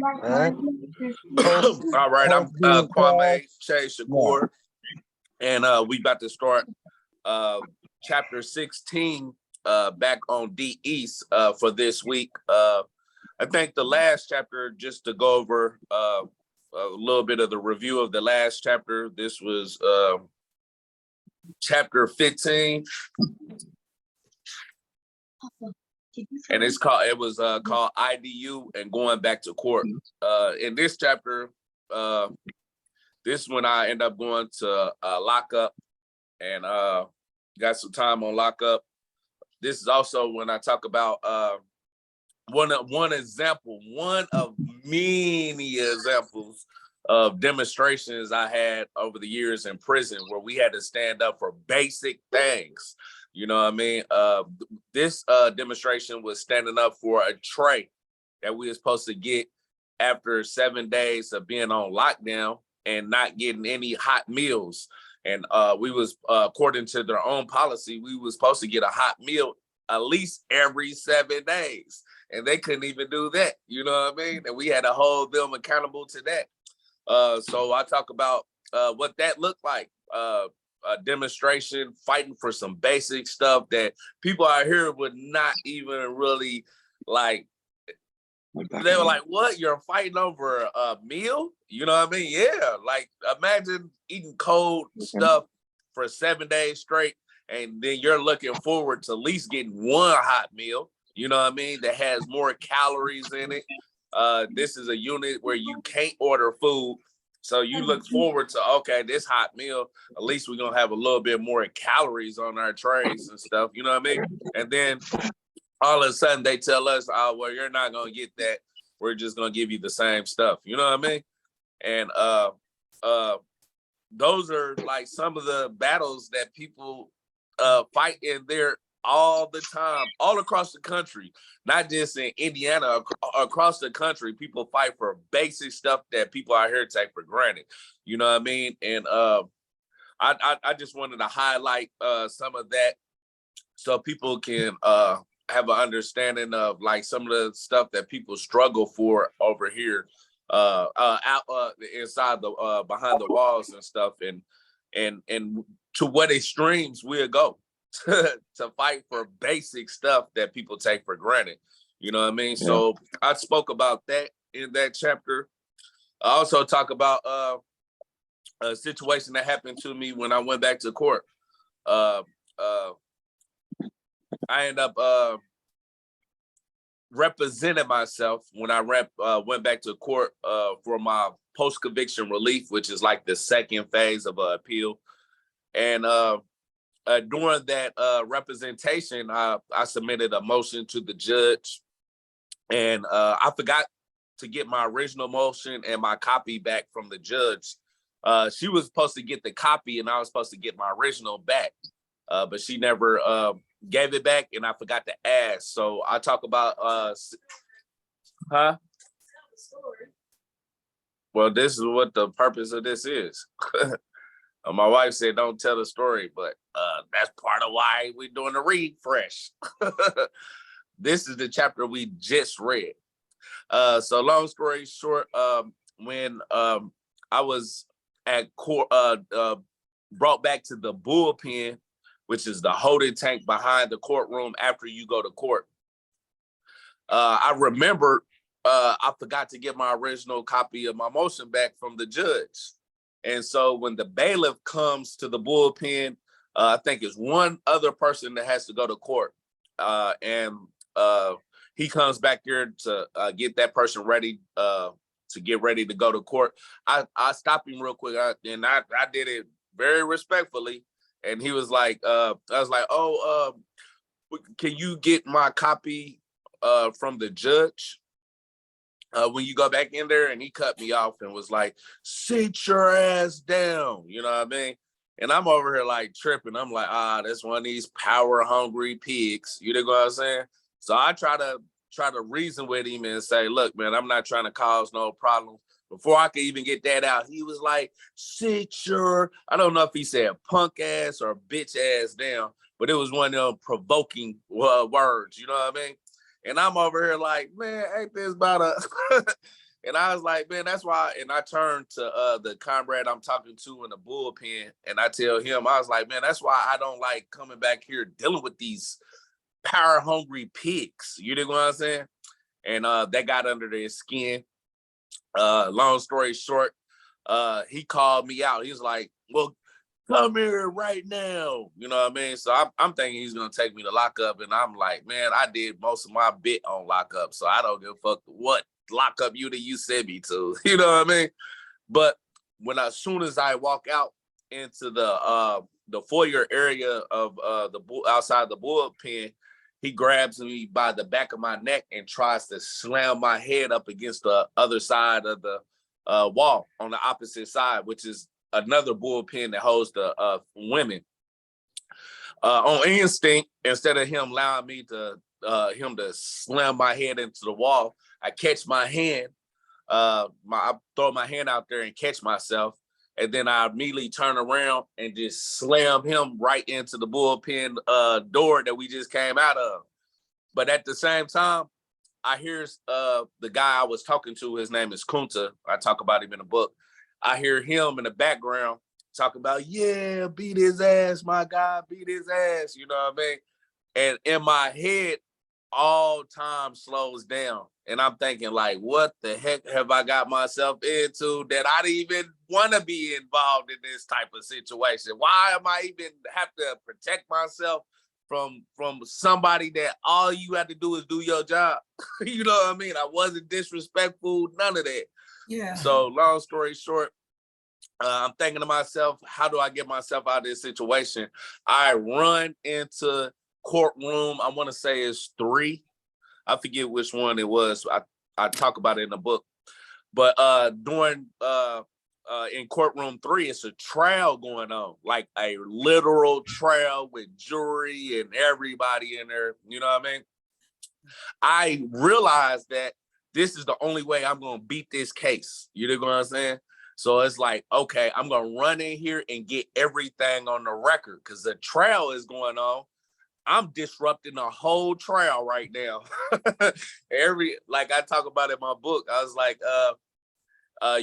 Huh? All right, I'm Kwame, Shakur, and we about to start chapter 16 back on D East for this week. I think the last chapter, just to go over a little bit of the review of the last chapter, this was chapter 15. And it was called IDU and going back to court. In this chapter, this is when I end up going to lockup and got some time on lockup. This is also when I talk about one of many examples of demonstrations I had over the years in prison where we had to stand up for basic things. You know what I mean? This demonstration was standing up for a tray that we were supposed to get after 7 days of being on lockdown and not getting any hot meals. And we was, according to their own policy, we was supposed to get a hot meal at least every 7 days. And they couldn't even do that. You know what I mean? And we had to hold them accountable to that. So I talk about what that looked like. A demonstration, fighting for some basic stuff that people out here would not even really like. They were like, what? You're fighting over a meal? You know what I mean? Yeah. Like, imagine eating cold stuff for 7 days straight, and then you're looking forward to at least getting one hot meal, you know what I mean, that has more calories in it. This is a unit where you can't order food. So you look forward to, okay, this hot meal, at least we're going to have a little bit more calories on our trays and stuff, you know what I mean? And then all of a sudden they tell us, oh, well, you're not going to get that. We're just going to give you the same stuff, you know what I mean? And those are like some of the battles that people fight in there all the time, all across the country, not just in Indiana, across the country. People fight for basic stuff that people out here take for granted. You know what I mean? And I just wanted to highlight some of that so people can have an understanding of like some of the stuff that people struggle for over here out inside the behind the walls and stuff, and to what extremes we'll go to fight for basic stuff that people take for granted. You know what I mean? Yeah. So I spoke about that in that chapter. I also talk about a situation that happened to me when I went back to court. I ended up representing myself when I went back to court for my post-conviction relief, which is like the second phase of an appeal. And during that representation, I submitted a motion to the judge, and I forgot to get my original motion and my copy back from the judge. She was supposed to get the copy, and I was supposed to get my original back, but she never gave it back, and I forgot to ask. So I talk about, Well, this is what the purpose of this is. My wife said, don't tell the story, but that's part of why we're doing the refresh. This is the chapter we just read. So long story short, when I was at court, brought back to the bullpen, which is the holding tank behind the courtroom after you go to court. I remember I forgot to get my original copy of my motion back from the judge. And so when the bailiff comes to the bullpen, I think it's one other person that has to go to court. And he comes back here to get that person ready to get ready to go to court. I stopped him real quick, and I did it very respectfully. And he was like, I was like, oh, can you get my copy from the judge when you go back in there? And he cut me off and was like, sit your ass down. You know what I mean? And I'm over here like tripping. I'm like, that's one of these power hungry pigs. You know what I'm saying? So I try to reason with him and say, look, man, I'm not trying to cause no problems. Before I could even get that out, he was like, sit your, I don't know if he said punk ass or bitch ass down, but it was one of them provoking words, you know what I mean? And I'm over here like, man, ain't this about a, And I was like, man, that's why. And I turned to the comrade I'm talking to in the bullpen, and I tell him, I was like, man, that's why I don't like coming back here dealing with these power hungry pigs. You know what I'm saying? And that got under their skin. Long story short, he called me out. He was like, well, come here right now. You know what I mean? So I'm thinking he's going to take me to lockup. And I'm like, man, I did most of my bit on lockup. So I don't give a fuck what lockup you sent me to. You know what I mean? But as soon as I walk out into the foyer area of outside the bullpen, he grabs me by the back of my neck and tries to slam my head up against the other side of the wall on the opposite side, which is another bullpen that holds the women. On instinct, instead of him allowing me to him to slam my head into the wall, I catch my hand. I throw my hand out there and catch myself, and then I immediately turn around and just slam him right into the bullpen door that we just came out of. But at the same time, I hear the guy I was talking to, his name is Kunta. I talk about him in the book. I hear him in the background talk about, yeah, beat his ass, my guy, beat his ass. You know what I mean? And in my head, all time slows down. And I'm thinking, like, what the heck have I got myself into that I didn't even want to be involved in this type of situation? Why am I even have to protect myself from somebody that all you have to do is do your job? You know what I mean? I wasn't disrespectful, none of that. Yeah. So long story short, I'm thinking to myself, how do I get myself out of this situation? I run into courtroom. I want to say it's 3. I forget which one it was. I talk about it in the book. But during in courtroom 3, it's a trial going on, like a literal trial with jury and everybody in there. You know what I mean? I realized that this is the only way I'm going to beat this case. You know what I'm saying? So it's like, okay, I'm going to run in here and get everything on the record because the trial is going on. I'm disrupting the whole trial right now. Like I talk about in my book, I was like,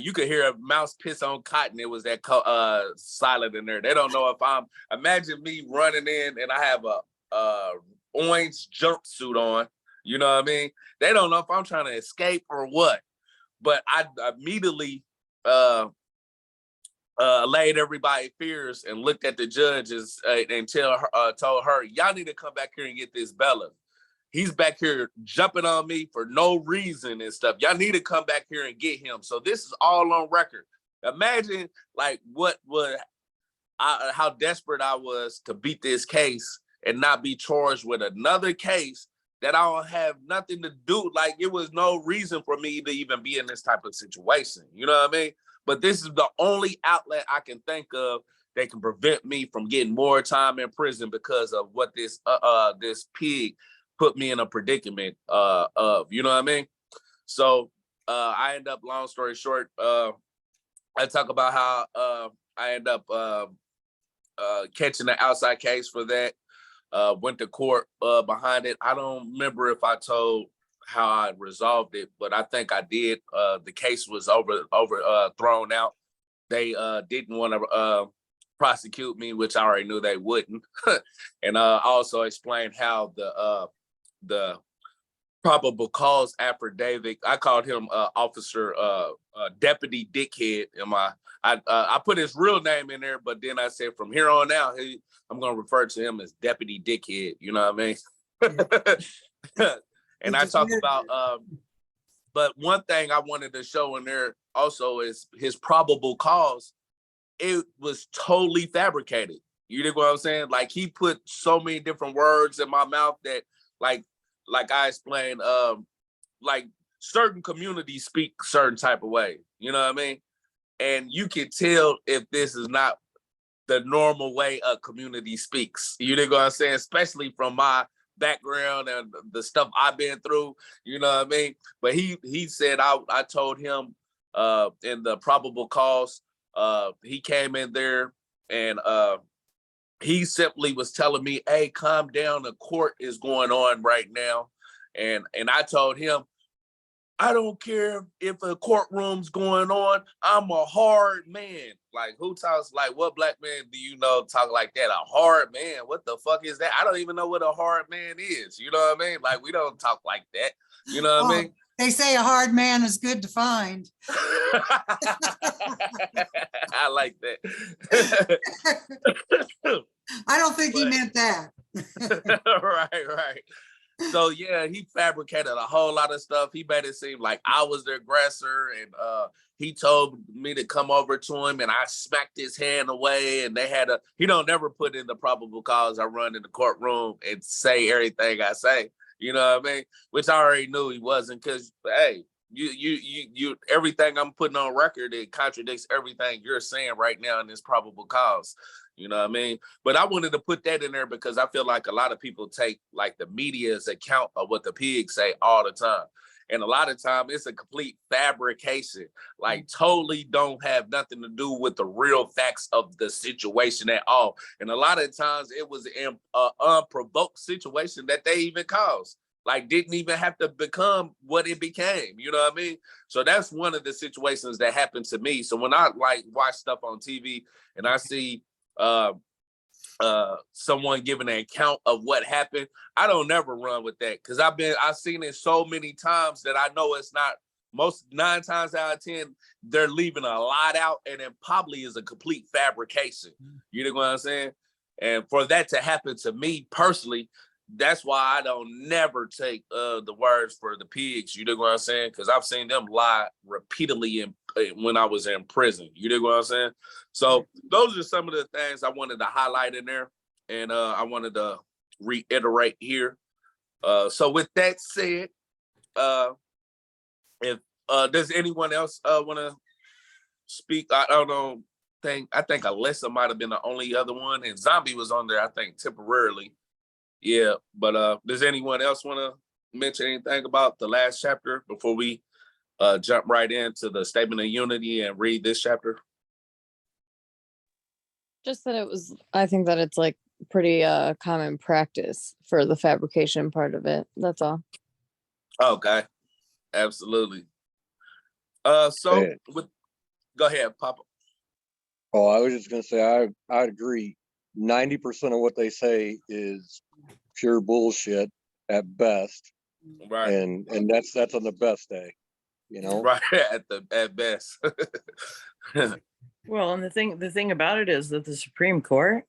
you could hear a mouse piss on cotton. It was that silent in there. They don't know if imagine me running in and I have a orange jumpsuit on. You know what I mean? They don't know if I'm trying to escape or what. But I immediately laid everybody fears and looked at the judges and told her, y'all need to come back here and get this Bella. He's back here jumping on me for no reason and stuff. Y'all need to come back here and get him. So this is all on record. Imagine like how desperate I was to beat this case and not be charged with another case that I don't have nothing to do. Like it was no reason for me to even be in this type of situation. You know what I mean? But this is the only outlet I can think of that can prevent me from getting more time in prison because of what this pig put me in a predicament of. You know what I mean? So I end up, long story short, I talk about how I end up catching the outside case for that. Went to court behind it. I don't remember if I told how I resolved it, but I think I did. The case was thrown out. They didn't want to prosecute me, which I already knew they wouldn't. And also explained how the probable cause affidavit, I called him Officer Deputy Dickhead. I put his real name in there, but then I said from here on out, I'm going to refer to him as Deputy Dickhead. You know what I mean? And I talk about, but one thing I wanted to show in there also is his probable cause. It was totally fabricated. You know what I'm saying? Like he put so many different words in my mouth that like I explained, like certain communities speak certain type of way. You know what I mean? And you can tell if this is not the normal way a community speaks. You know what I'm saying? Especially from my background and the stuff I've been through, you know what I mean? But he said I told him in the probable cause, he came in there and he simply was telling me, hey, calm down, the court is going on right now. And I told him, I don't care if a courtroom's going on. I'm a hard man. Like, who talks like, what black man do you know talk like that? A hard man. What the fuck is that? I don't even know what a hard man is. You know what I mean? Like, we don't talk like that. You know what I mean? They say a hard man is good to find. I like that. I don't think he meant that. Right. So yeah, he fabricated a whole lot of stuff. He made it seem like I was the aggressor, and he told me to come over to him, and I smacked his hand away. And he don't never put in the probable cause. I run in the courtroom and say everything I say. You know what I mean? Which I already knew he wasn't, because hey, you everything I'm putting on record, it contradicts everything you're saying right now in this probable cause. You know what I mean? But I wanted to put that in there because I feel like a lot of people take like the media's account of what the pigs say all the time. And a lot of time it's a complete fabrication, like totally don't have nothing to do with the real facts of the situation at all. And a lot of times it was an unprovoked situation that they even caused. Like, didn't even have to become what it became. You know what I mean? So that's one of the situations that happened to me. So when I like watch stuff on TV and I see someone giving an account of what happened, I don't never run with that, because I've seen it so many times that I know it's not. Most 9 times out of 10 they're leaving a lot out, and it probably is a complete fabrication. You know what I'm saying? And for that to happen to me personally, that's why I don't never take the words for the pigs. You know what I'm saying? Because I've seen them lie repeatedly when I was in prison. You know what I'm saying? So those are some of the things I wanted to highlight in there, and I wanted to reiterate here. So with that said, if does anyone else want to speak? I don't know. I think Alyssa might have been the only other one, and Zombie was on there, I think, temporarily. Yeah, but does anyone else want to mention anything about the last chapter before we jump right into the statement of unity and read this chapter? Just that I think that it's like pretty common practice for the fabrication part of it. That's all. Okay, absolutely. Go ahead, Papa. Oh, I was just gonna say I agree. 90% of what they say is pure bullshit at best, Right? And that's on the best day, you know. Right at best. Well, and the thing about it is that the Supreme Court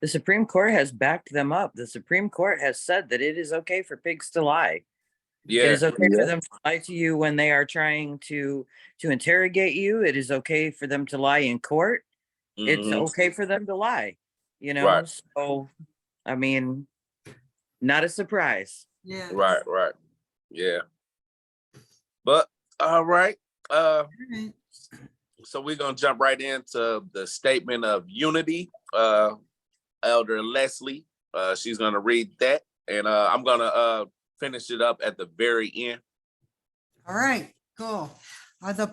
has backed them up. The Supreme Court has said that it is okay for pigs to lie. Yeah, it is okay for them to lie to you when they are trying to interrogate you. It is okay for them to lie in court. It's okay for them to lie. You know, right. So I mean, not a surprise. Yeah. Right. Yeah. But all right. So we're gonna jump right into the statement of unity. Elder Leslie, she's gonna read that, and I'm gonna finish it up at the very end. All right, cool. The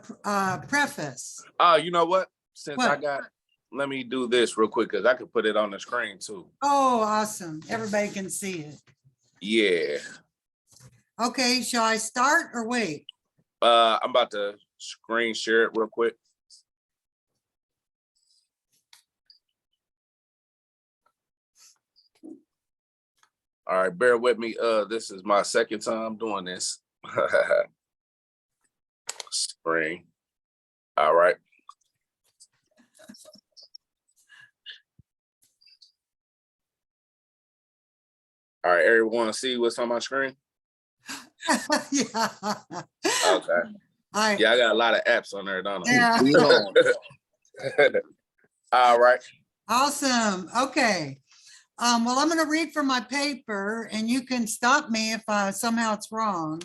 preface. You know what? Since let me do this real quick, because I could put it on the screen too. Oh, awesome. Everybody can see it. Yeah. Okay, shall I start or wait? I'm about to screen share it real quick. All right, bear with me. This is my second time doing this. Screen. All right. All right, everyone see what's on my screen? Yeah. Okay. Yeah, I got a lot of apps on there, don't I? Yeah. All right. Awesome. Okay. Well, I'm going to read from my paper, and you can stop me if somehow it's wrong.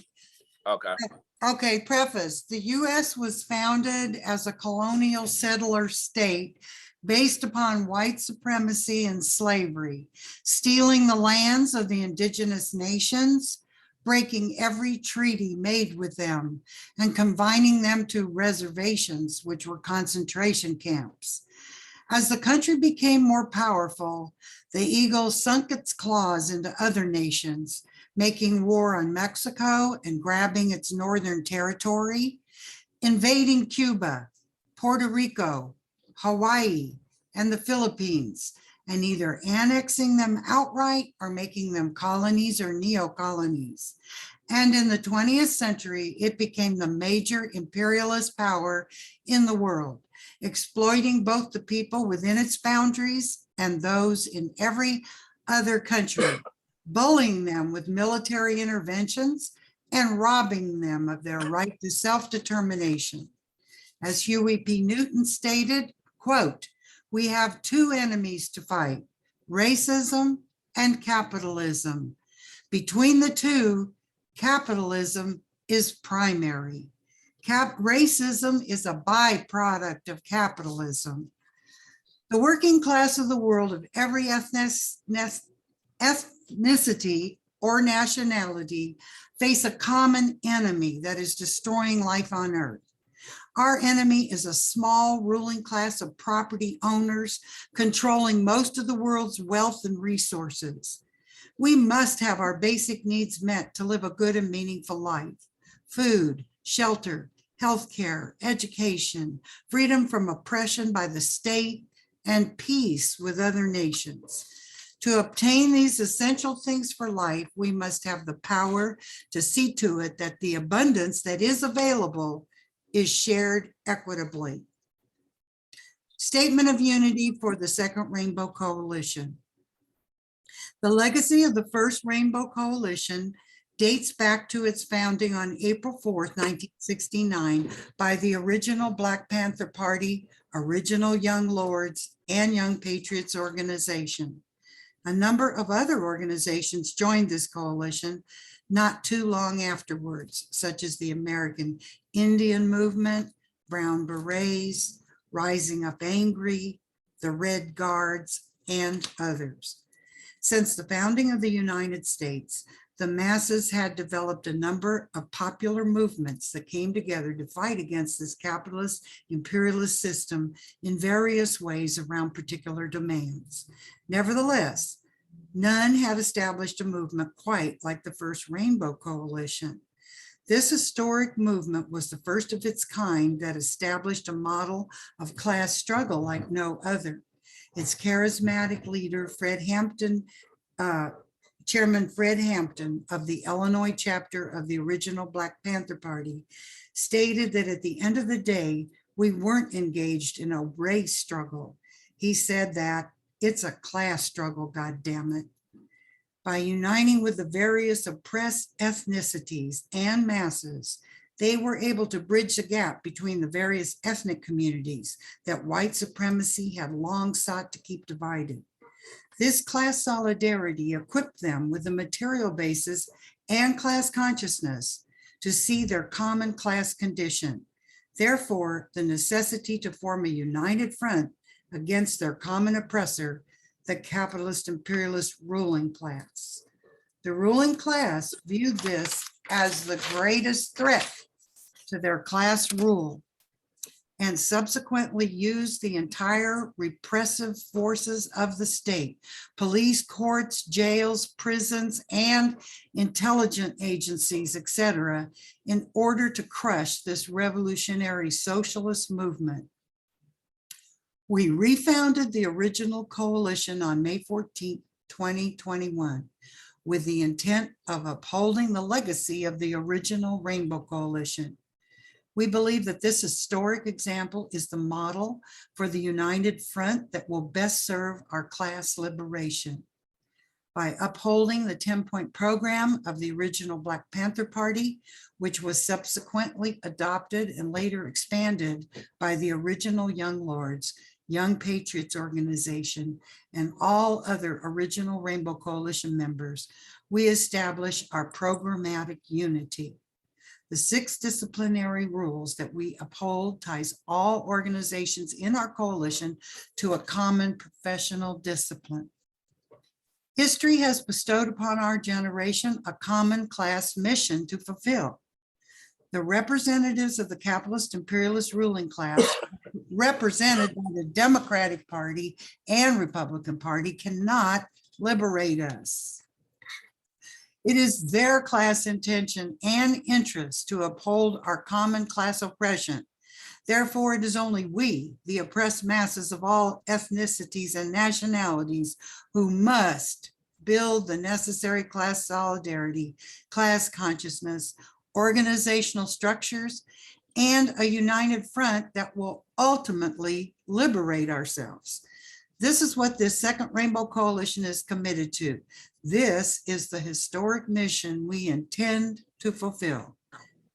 Okay. Okay, preface. The U.S. was founded as a colonial settler state based upon white supremacy and slavery, stealing the lands of the indigenous nations, breaking every treaty made with them, and confining them to reservations, which were concentration camps. As the country became more powerful, the eagle sunk its claws into other nations, making war on Mexico and grabbing its northern territory, invading Cuba, Puerto Rico, Hawaii, and the Philippines, and either annexing them outright or making them colonies or neo-colonies. And in the 20th century, it became the major imperialist power in the world, exploiting both the people within its boundaries and those in every other country, bullying them with military interventions and robbing them of their right to self-determination. As Huey P. Newton stated, quote, "We have two enemies to fight, racism and capitalism. Between the two, capitalism is primary. Racism is a byproduct of capitalism. The working class of the world of every ethnicity or nationality face a common enemy that is destroying life on earth. Our enemy is a small ruling class of property owners controlling most of the world's wealth and resources. We must have our basic needs met to live a good and meaningful life: food, shelter, healthcare, education, freedom from oppression by the state, and peace with other nations. To obtain these essential things for life, we must have the power to see to it that the abundance that is available is shared equitably." Statement of Unity for the Second Rainbow Coalition. The legacy of the First Rainbow Coalition dates back to its founding on April 4th, 1969 by the original Black Panther Party, original Young Lords, and Young Patriots organization. A number of other organizations joined this coalition not too long afterwards, such as the American Indian Movement, Brown Berets, Rising Up Angry, the Red Guards, and others. Since the founding of the United States, the masses had developed a number of popular movements that came together to fight against this capitalist imperialist system in various ways around particular demands. Nevertheless, none had established a movement quite like the First Rainbow Coalition. This historic movement was the first of its kind that established a model of class struggle like no other. Its charismatic leader, Chairman Fred Hampton of the Illinois chapter of the original Black Panther Party, stated that at the end of the day, we weren't engaged in a race struggle. He said that it's a class struggle, God damn it. By uniting with the various oppressed ethnicities and masses, they were able to bridge the gap between the various ethnic communities that white supremacy had long sought to keep divided. This class solidarity equipped them with the material basis and class consciousness to see their common class condition. Therefore, the necessity to form a united front against their common oppressor, the capitalist imperialist ruling class. The ruling class viewed this as the greatest threat to their class rule and subsequently used the entire repressive forces of the state, police, courts, jails, prisons, and intelligence agencies, etc., in order to crush this revolutionary socialist movement. We refounded the original coalition on May 14, 2021, with the intent of upholding the legacy of the original Rainbow Coalition. We believe that this historic example is the model for the united front that will best serve our class liberation. By upholding the 10-point program of the original Black Panther Party, which was subsequently adopted and later expanded by the original Young Lords, Young Patriots organization, and all other original Rainbow Coalition members, we establish our programmatic unity. The 6 disciplinary rules that we uphold ties all organizations in our coalition to a common professional discipline. History has bestowed upon our generation a common class mission to fulfill. The representatives of the capitalist imperialist ruling class, represented by the Democratic Party and Republican Party, cannot liberate us. It is their class intention and interest to uphold our common class oppression. Therefore, it is only we, the oppressed masses of all ethnicities and nationalities, who must build the necessary class solidarity, class consciousness, organizational structures, and a united front that will ultimately liberate ourselves. This is what this Second Rainbow Coalition is committed to. This is the historic mission we intend to fulfill.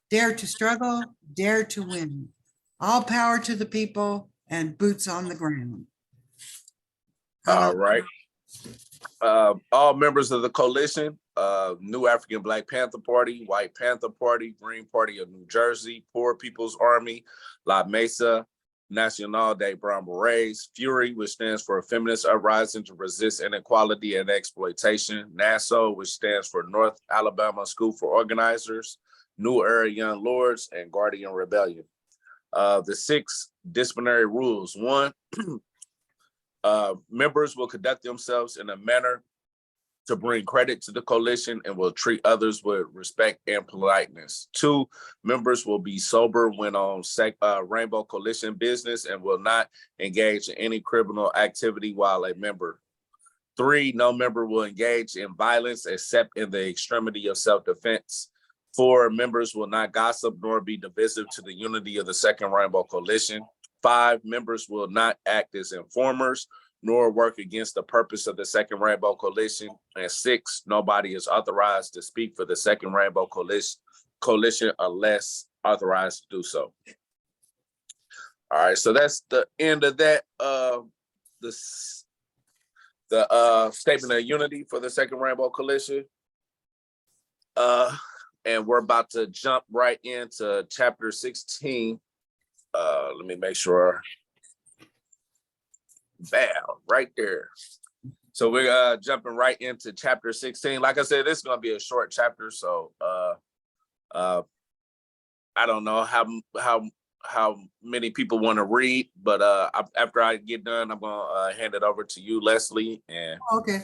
Dare to struggle, dare to win. All power to the people and boots on the ground. All right. All members of the coalition, New African Black Panther Party, White Panther Party, Green Party of New Jersey, Poor People's Army, La Mesa, Nacional de Brown Berets, Fury, which stands for Feminist Uprising to Resist Inequality and Exploitation, NASO, which stands for North Alabama School for Organizers, New Era Young Lords, and Guardian Rebellion. The 6 disciplinary rules. 1, members will conduct themselves in a manner to bring credit to the coalition and will treat others with respect and politeness. 2, members will be sober when on Rainbow Coalition business and will not engage in any criminal activity while a member. 3, no member will engage in violence except in the extremity of self-defense. 4, members will not gossip nor be divisive to the unity of the Second Rainbow Coalition. 5, members will not act as informers nor work against the purpose of the Second Rainbow Coalition. And 6, nobody is authorized to speak for the Second Rainbow Coalition unless authorized to do so. All right, so that's the end of that. The statement of unity for the Second Rainbow Coalition. And we're about to jump right into chapter 16. Let me make sure. Bam, right there. So we're jumping right into chapter 16. Like I said, this is gonna be a short chapter, so I don't know how many people want to read, but after I get done, I'm gonna hand it over to you, Leslie. And Okay.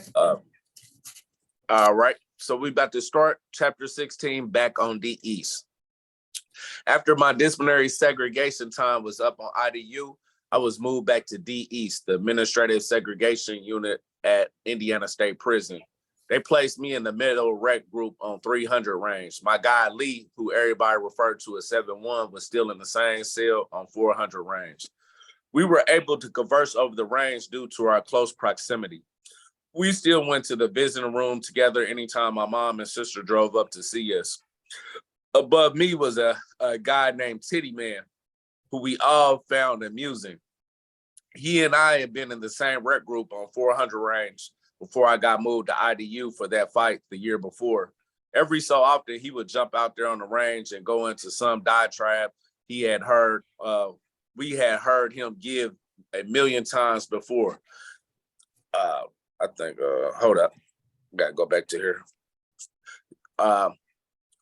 All right. So we about to start chapter 16, back on D East. After my disciplinary segregation time was up on IDU, I was moved back to D East, the administrative segregation unit at Indiana State Prison. They placed me in the middle rec group on 300 range. My guy Lee, who everybody referred to as 7-1, was still in the same cell on 400 range. We were able to converse over the range due to our close proximity. We still went to the visiting room together anytime my mom and sister drove up to see us. Above me was a guy named Titty Man, who we all found amusing. He and I had been in the same rec group on 400 range before I got moved to IDU for that fight the year before. Every so often, he would jump out there on the range and go into some diatribe we had heard him give a million times before. I think, hold up, gotta go back to here.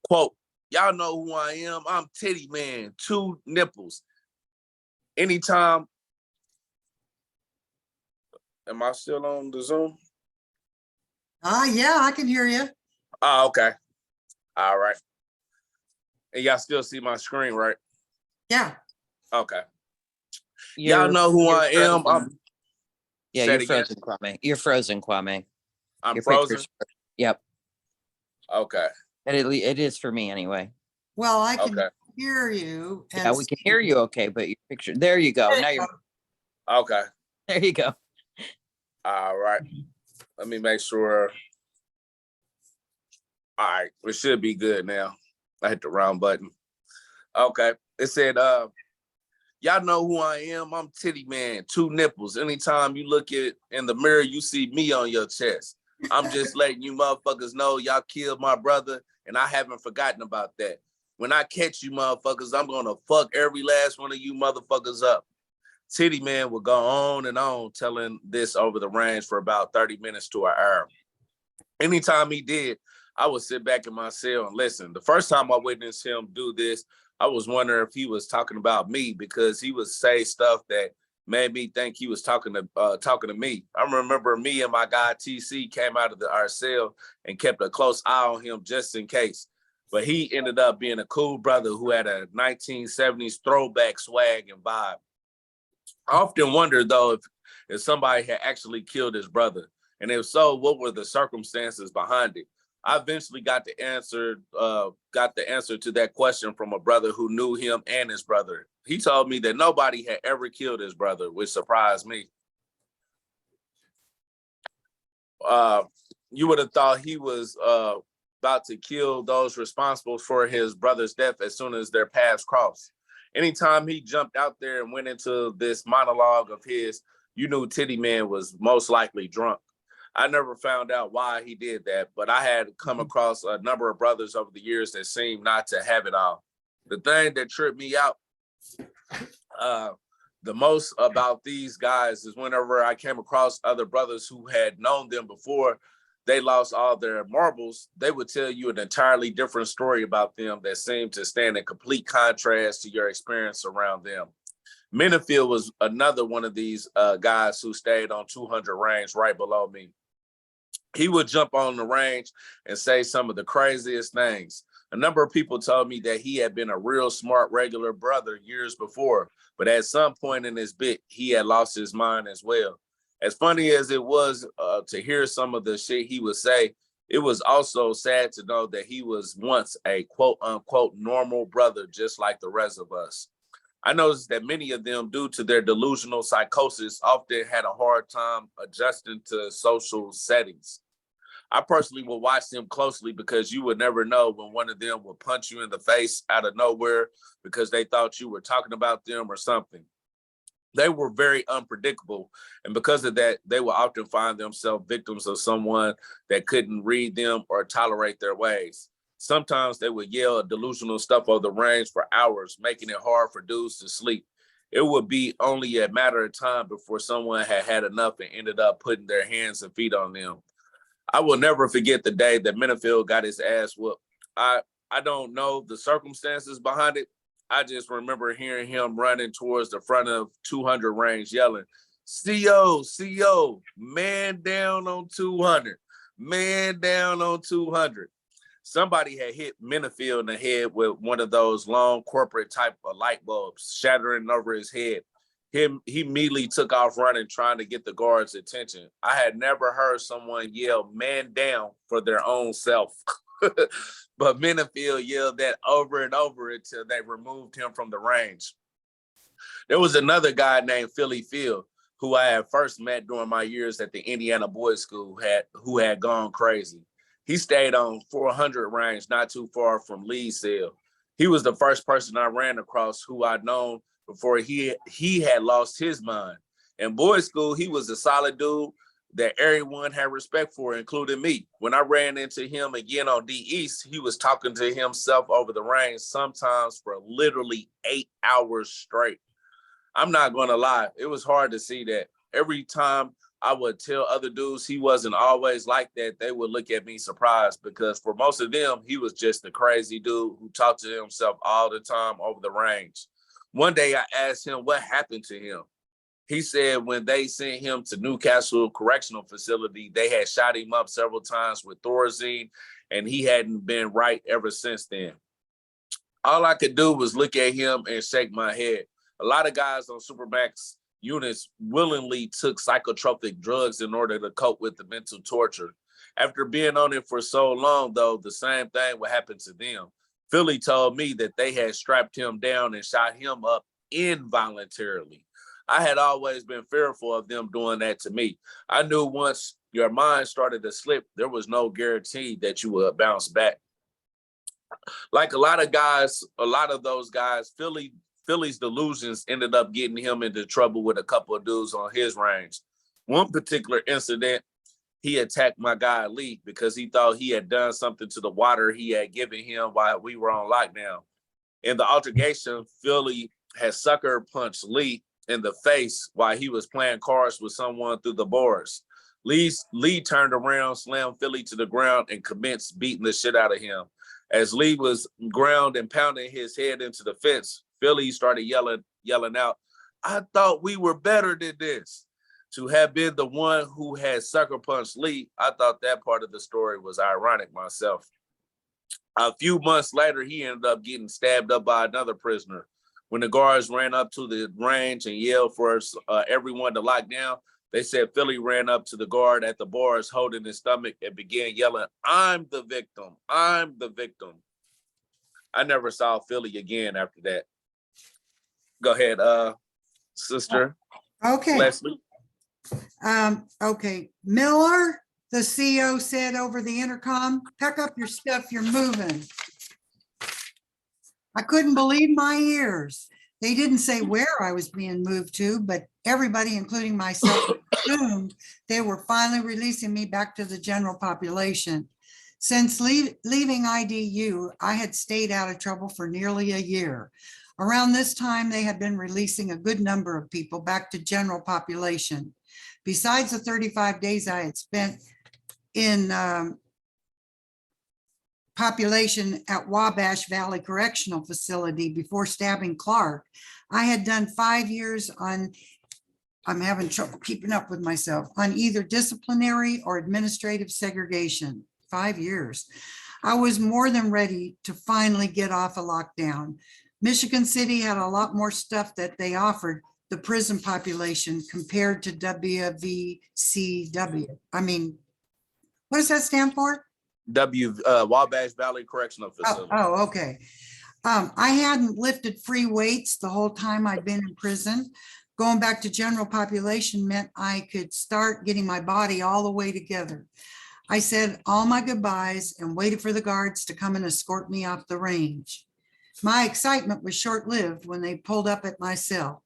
Quote, y'all know who I am. I'm Titty Man, 2 nipples. Anytime, am I still on the Zoom? Yeah, I can hear you. Oh, okay. All right. And y'all still see my screen, right? Yeah. Okay. Y'all know who I am. Yeah, Say you're it again. frozen, Kwame. You're frozen, Kwame. I'm Your frozen. Yep. Okay. And it is for me anyway. Well, I can Okay. hear you. And Yeah, we can hear you okay, but your picture. There you go. Now you're. Okay. There you go. All right. Let me make sure. All right. It should be good now. I hit the wrong button. Okay. It said, y'all know who I am. I'm Titty Man, 2 nipples. Anytime you look in the mirror, you see me on your chest. I'm just letting you motherfuckers know y'all killed my brother, and I haven't forgotten about that. When I catch you motherfuckers, I'm gonna fuck every last one of you motherfuckers up. Titty Man would go on and on telling this over the range for about 30 minutes to an hour. Anytime he did, I would sit back in my cell and listen. The first time I witnessed him do this, I was wondering if he was talking about me, because he would say stuff that made me think he was talking to me. I remember me and my guy TC came out of our cell and kept a close eye on him just in case. But he ended up being a cool brother who had a 1970s throwback swag and vibe. I often wonder though if somebody had actually killed his brother, and if so, what were the circumstances behind it? I eventually got the answer to that question from a brother who knew him and his brother. He told me that nobody had ever killed his brother, which surprised me. You would have thought he was about to kill those responsible for his brother's death as soon as their paths crossed. Anytime he jumped out there and went into this monologue of his, you knew Titty Man was most likely drunk. I never found out why he did that, but I had come across a number of brothers over the years that seemed not to have it all. The thing that tripped me out the most about these guys is whenever I came across other brothers who had known them before they lost all their marbles, they would tell you an entirely different story about them that seemed to stand in complete contrast to your experience around them. Minifield was another one of these guys who stayed on 200 range right below me. He would jump on the range and say some of the craziest things. A number of people told me that he had been a real smart, regular brother years before, but at some point in his bit, he had lost his mind as well. As funny as it was to hear some of the shit he would say, it was also sad to know that he was once a quote unquote normal brother, just like the rest of us. I noticed that many of them, due to their delusional psychosis, often had a hard time adjusting to social settings. I personally will watch them closely because you would never know when one of them would punch you in the face out of nowhere because they thought you were talking about them or something. They were very unpredictable, and because of that, they would often find themselves victims of someone that couldn't read them or tolerate their ways. Sometimes they would yell delusional stuff over the range for hours, making it hard for dudes to sleep. It would be only a matter of time before someone had had enough and ended up putting their hands and feet on them. I will never forget the day that Minifield got his ass whooped. I don't know the circumstances behind it. I just remember hearing him running towards the front of 200 range yelling, CO, CO, man down on 200, man down on 200. Somebody had hit Minifield in the head with one of those long corporate type of light bulbs, shattering over his head. He immediately took off running, trying to get the guards' attention. I had never heard someone yell man down for their own self. But Minifield yelled that over and over until they removed him from the range. There was another guy named Philly Field who I had first met during my years at the Indiana Boys School who had gone crazy. He stayed on 400 range, not too far from Lee's cell. He was the first person I ran across who I'd known before he had lost his mind. In boys' school, he was a solid dude that everyone had respect for, including me. When I ran into him again on D East, he was talking to himself over the range, sometimes for literally 8 hours straight. I'm not gonna lie, it was hard to see that. Every time I would tell other dudes he wasn't always like that, they would look at me surprised because for most of them, he was just a crazy dude who talked to himself all the time over the range. One day I asked him what happened to him. He said when they sent him to Newcastle Correctional Facility, they had shot him up several times with Thorazine, and he hadn't been right ever since then. All I could do was look at him and shake my head. A lot of guys on Supermax units willingly took psychotropic drugs in order to cope with the mental torture. After being on it for so long, though, the same thing would happen to them. Philly told me that they had strapped him down and shot him up involuntarily. I had always been fearful of them doing that to me. I knew once your mind started to slip, there was no guarantee that you would bounce back. Like a lot of those guys, Philly's delusions ended up getting him into trouble with a couple of dudes on his range. One particular incident, he attacked my guy Lee because he thought he had done something to the water he had given him while we were on lockdown. In the altercation, Philly had sucker punched Lee in the face while he was playing cards with someone through the bars. Lee turned around, slammed Philly to the ground, and commenced beating the shit out of him. As Lee was ground and pounding his head into the fence, Philly started yelling out, I thought we were better than this. To have been the one who had sucker punched Lee, I thought that part of the story was ironic myself. A few months later, he ended up getting stabbed up by another prisoner. When the guards ran up to the range and yelled for everyone to lock down, they said Philly ran up to the guard at the bars holding his stomach and began yelling, "I'm the victim, I'm the victim." I never saw Philly again after that. Go ahead, Sister Okay, Leslie. okay. Miller, the CO said over the intercom, "Pack up your stuff, you're moving." I couldn't believe my ears. They didn't say where I was being moved to, but everybody, including myself, assumed they were finally releasing me back to the general population. Since leaving IDU, I had stayed out of trouble for nearly a year. Around this time, they had been releasing a good number of people back to general population. Besides the 35 days I had spent in population at Wabash Valley Correctional Facility before stabbing Clark, I had done 5 years on, I'm having trouble keeping up with myself, on either disciplinary or administrative segregation. 5 years. I was more than ready to finally get off a lockdown. Michigan City had a lot more stuff that they offered the prison population compared to WVCW. I mean, what does that stand for? Wabash Valley Correctional Facility. Oh, okay. I hadn't lifted free weights the whole time I'd been in prison. Going back to general population meant I could start getting my body all the way together. I said all my goodbyes and waited for the guards to come and escort me off the range. My excitement was short-lived when they pulled up at my cell.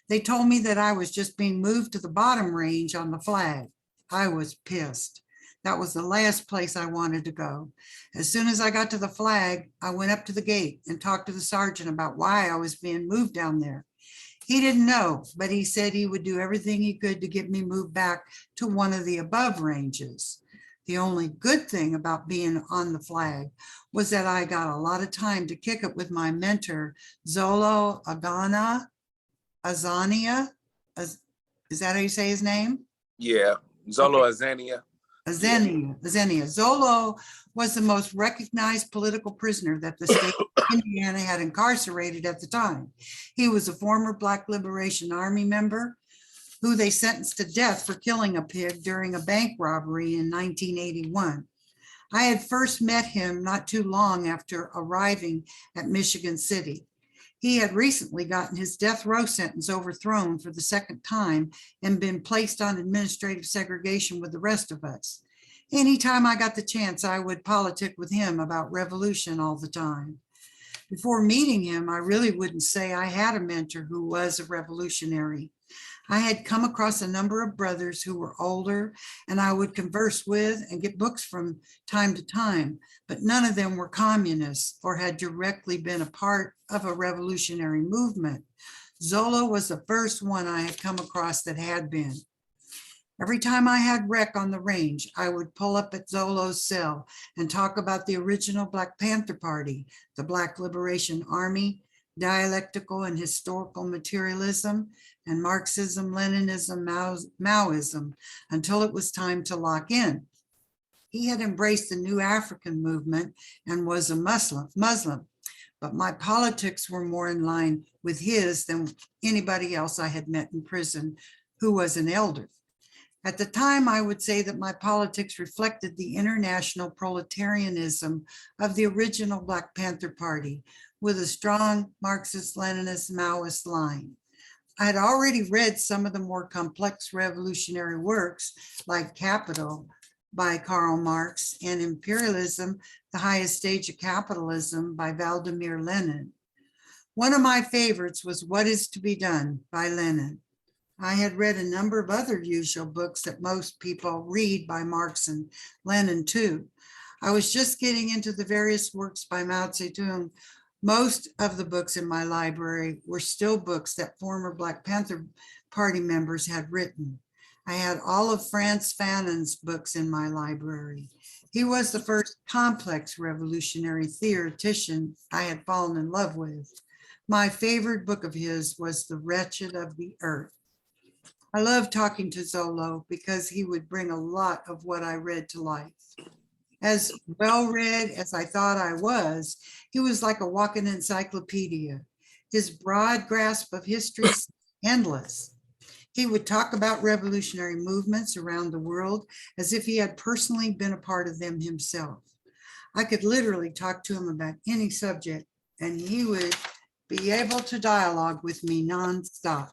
They told me that I was just being moved to the bottom range on the flag. I was pissed. That was the last place I wanted to go. As soon as I got to the flag, I went up to the gate and talked to the sergeant about why I was being moved down there. He didn't know, but he said he would do everything he could to get me moved back to one of the above ranges. The only good thing about being on the flag was that I got a lot of time to kick it with my mentor, Zolo Azania. Is that how you say his name? Yeah, Zolo Azania. Azenia. Zolo was the most recognized political prisoner that the state of Indiana had incarcerated at the time. He was a former Black Liberation Army member who they sentenced to death for killing a pig during a bank robbery in 1981. I had first met him not too long after arriving at Michigan City. He had recently gotten his death row sentence overthrown for the second time and been placed on administrative segregation with the rest of us. Anytime I got the chance, I would politic with him about revolution all the time. Before meeting him, I really wouldn't say I had a mentor who was a revolutionary. I had come across a number of brothers who were older and I would converse with and get books from time to time, but none of them were communists or had directly been a part of a revolutionary movement. Zolo was the first one I had come across that had been. Every time I had rec on the range, I would pull up at Zolo's cell and talk about the original Black Panther Party, the Black Liberation Army, dialectical and historical materialism, and Marxism, Leninism, Maoism, until it was time to lock in. He had embraced the New African movement and was a Muslim, but my politics were more in line with his than anybody else I had met in prison who was an elder. At the time, I would say that my politics reflected the international proletarianism of the original Black Panther Party with a strong Marxist, Leninist, Maoist line. I had already read some of the more complex revolutionary works like Capital by Karl Marx and Imperialism, the Highest Stage of Capitalism by Vladimir Lenin. One of my favorites was What is to be Done by Lenin. I had read a number of other usual books that most people read by Marx and Lenin too. I was just getting into the various works by Mao Zedong. Most of the books in my library were still books that former Black Panther Party members had written. I had all of Frantz Fanon's books in my library. He was the first complex revolutionary theoretician I had fallen in love with. My favorite book of his was The Wretched of the Earth. I love talking to Zolo because he would bring a lot of what I read to life. As well-read as I thought I was, he was like a walking encyclopedia. His broad grasp of history is endless. He would talk about revolutionary movements around the world as if he had personally been a part of them himself. I could literally talk to him about any subject, and he would be able to dialogue with me nonstop.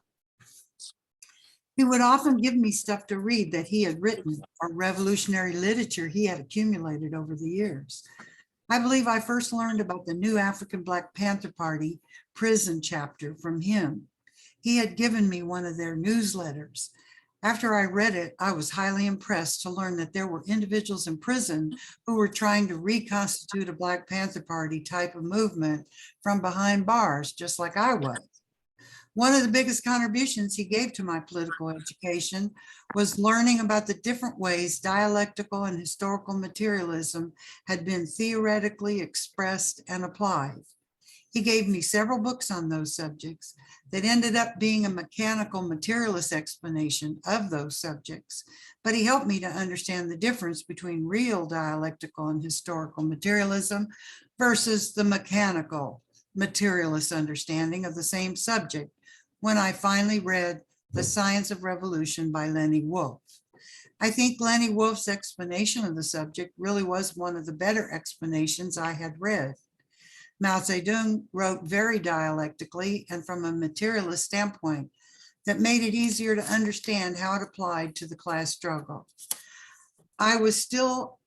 He would often give me stuff to read that he had written or revolutionary literature he had accumulated over the years. I believe I first learned about the new African Black Panther Party prison chapter from him. He had given me one of their newsletters. After I read it, I was highly impressed to learn that there were individuals in prison who were trying to reconstitute a Black Panther Party type of movement from behind bars, just like I was. One of the biggest contributions he gave to my political education was learning about the different ways dialectical and historical materialism had been theoretically expressed and applied. He gave me several books on those subjects that ended up being a mechanical materialist explanation of those subjects, but he helped me to understand the difference between real dialectical and historical materialism versus the mechanical materialist understanding of the same subject when I finally read The Science of Revolution by Lenny Wolfe. I think Lenny Wolfe's explanation of the subject really was one of the better explanations I had read. Mao Zedong wrote very dialectically and from a materialist standpoint that made it easier to understand how it applied to the class struggle. It was still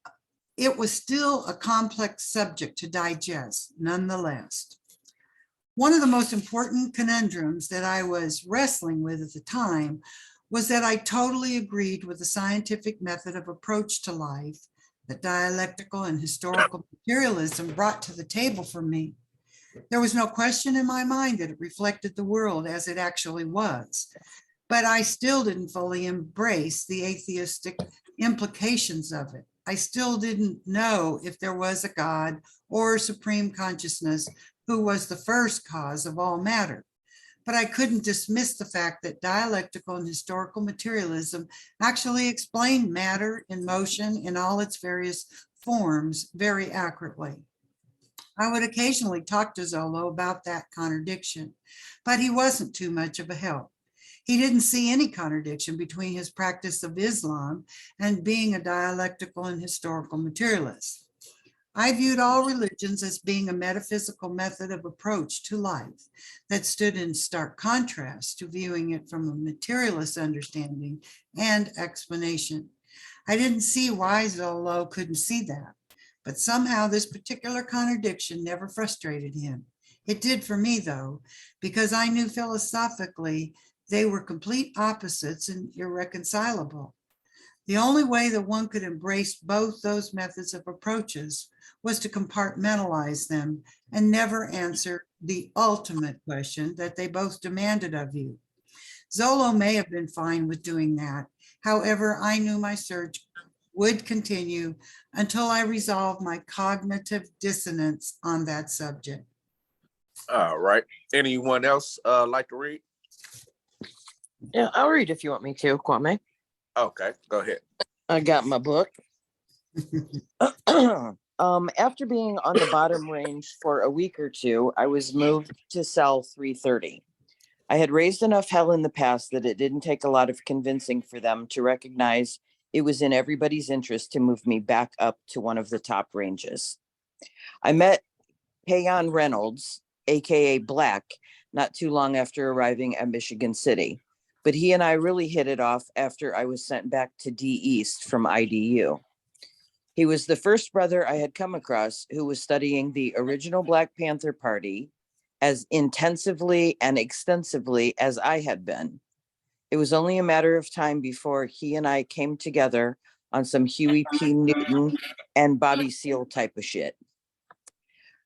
a complex subject to digest, nonetheless. One of the most important conundrums that I was wrestling with at the time was that I totally agreed with the scientific method of approach to life that dialectical and historical materialism brought to the table for me. There was no question in my mind that it reflected the world as it actually was, but I still didn't fully embrace the atheistic implications of it. I still didn't know if there was a God or a supreme consciousness who was the first cause of all matter. But I couldn't dismiss the fact that dialectical and historical materialism actually explained matter in motion in all its various forms very accurately. I would occasionally talk to Zolo about that contradiction, but he wasn't too much of a help. He didn't see any contradiction between his practice of Islam and being a dialectical and historical materialist. I viewed all religions as being a metaphysical method of approach to life that stood in stark contrast to viewing it from a materialist understanding and explanation. I didn't see why Zolo couldn't see that, but somehow this particular contradiction never frustrated him. It did for me, though, because I knew philosophically they were complete opposites and irreconcilable. The only way that one could embrace both those methods of approaches was to compartmentalize them and never answer the ultimate question that they both demanded of you. Zolo may have been fine with doing that. However, I knew my search would continue until I resolved my cognitive dissonance on that subject. All right. Anyone else like to read? Yeah, I'll read if you want me to, Kwame. Okay, go ahead. I got my book. After being on the bottom range for a week or two, I was moved to cell 330. I had raised enough hell in the past that it didn't take a lot of convincing for them to recognize it was in everybody's interest to move me back up to one of the top ranges. I met Payan Reynolds, aka Black, not too long after arriving at Michigan City, but he and I really hit it off after I was sent back to D East from IDU. He was the first brother I had come across who was studying the original Black Panther Party as intensively and extensively as I had been. It was only a matter of time before he and I came together on some Huey P. Newton and Bobby Seale type of shit.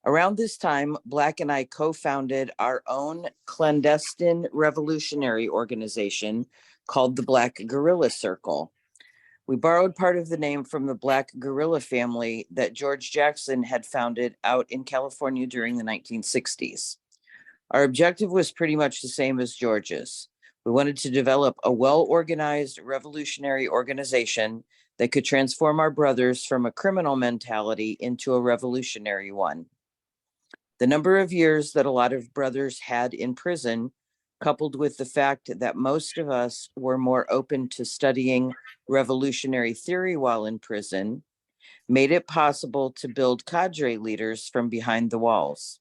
Around this time, Black and I co-founded our own clandestine revolutionary organization called the Black Guerrilla Circle. We borrowed part of the name from the Black guerrilla family that George Jackson had founded out in California during the 1960s. Our objective was pretty much the same as George's. We wanted to develop a well-organized revolutionary organization that could transform our brothers from a criminal mentality into a revolutionary one. The number of years that a lot of brothers had in prison, coupled with the fact that most of us were more open to studying revolutionary theory while in prison, made it possible to build cadre leaders from behind the walls.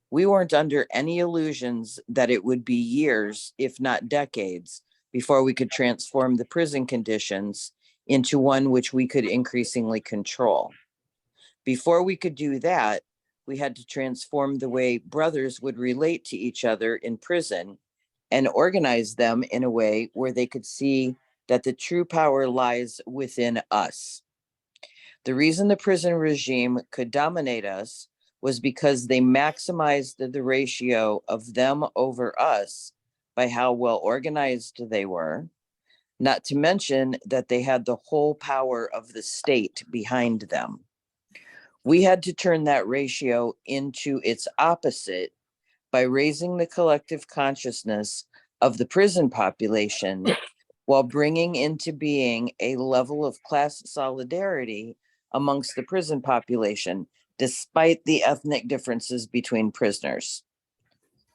We weren't under any illusions that it would be years, if not decades, before we could transform the prison conditions into one which we could increasingly control. Before we could do that, we had to transform the way brothers would relate to each other in prison and organize them in a way where they could see that the true power lies within us. The reason the prison regime could dominate us was because they maximized the ratio of them over us by how well organized they were, not to mention that they had the whole power of the state behind them. We had to turn that ratio into its opposite by raising the collective consciousness of the prison population while bringing into being a level of class solidarity amongst the prison population, despite the ethnic differences between prisoners.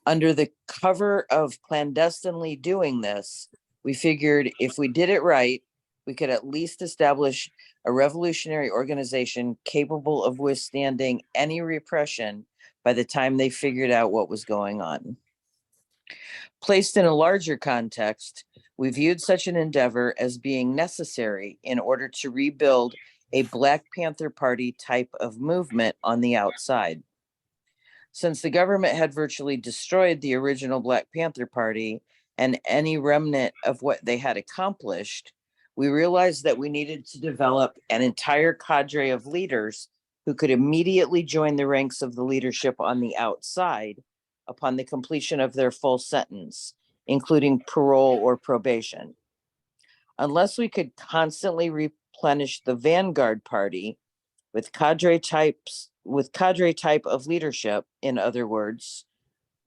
Under the cover of clandestinely doing this, we figured if we did it right, we could at least establish a revolutionary organization capable of withstanding any repression by the time they figured out what was going on. Placed in a larger context, we viewed such an endeavor as being necessary in order to rebuild a Black Panther Party type of movement on the outside. Since the government had virtually destroyed the original Black Panther Party and any remnant of what they had accomplished, we realized that we needed to develop an entire cadre of leaders who could immediately join the ranks of the leadership on the outside upon the completion of their full sentence, including parole or probation. Unless we could constantly replenish the vanguard party with cadre type of leadership, in other words,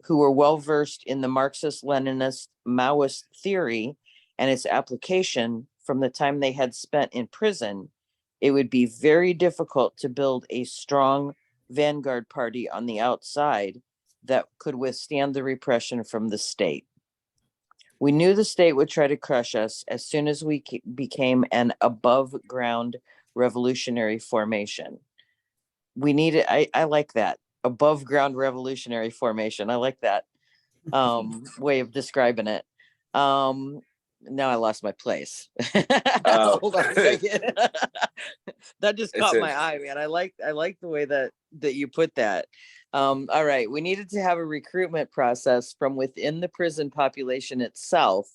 who were well versed in the Marxist-Leninist Maoist theory and its application from the time they had spent in prison, it would be very difficult to build a strong vanguard party on the outside that could withstand the repression from the state. We knew the state would try to crush us as soon as we became an above ground revolutionary formation. We needed, I like that, above ground revolutionary formation. I like that way of describing it. Now I lost my place. Hold on a second. That just caught my eye, man. I like the way that you put that. All right, we needed to have a recruitment process from within the prison population itself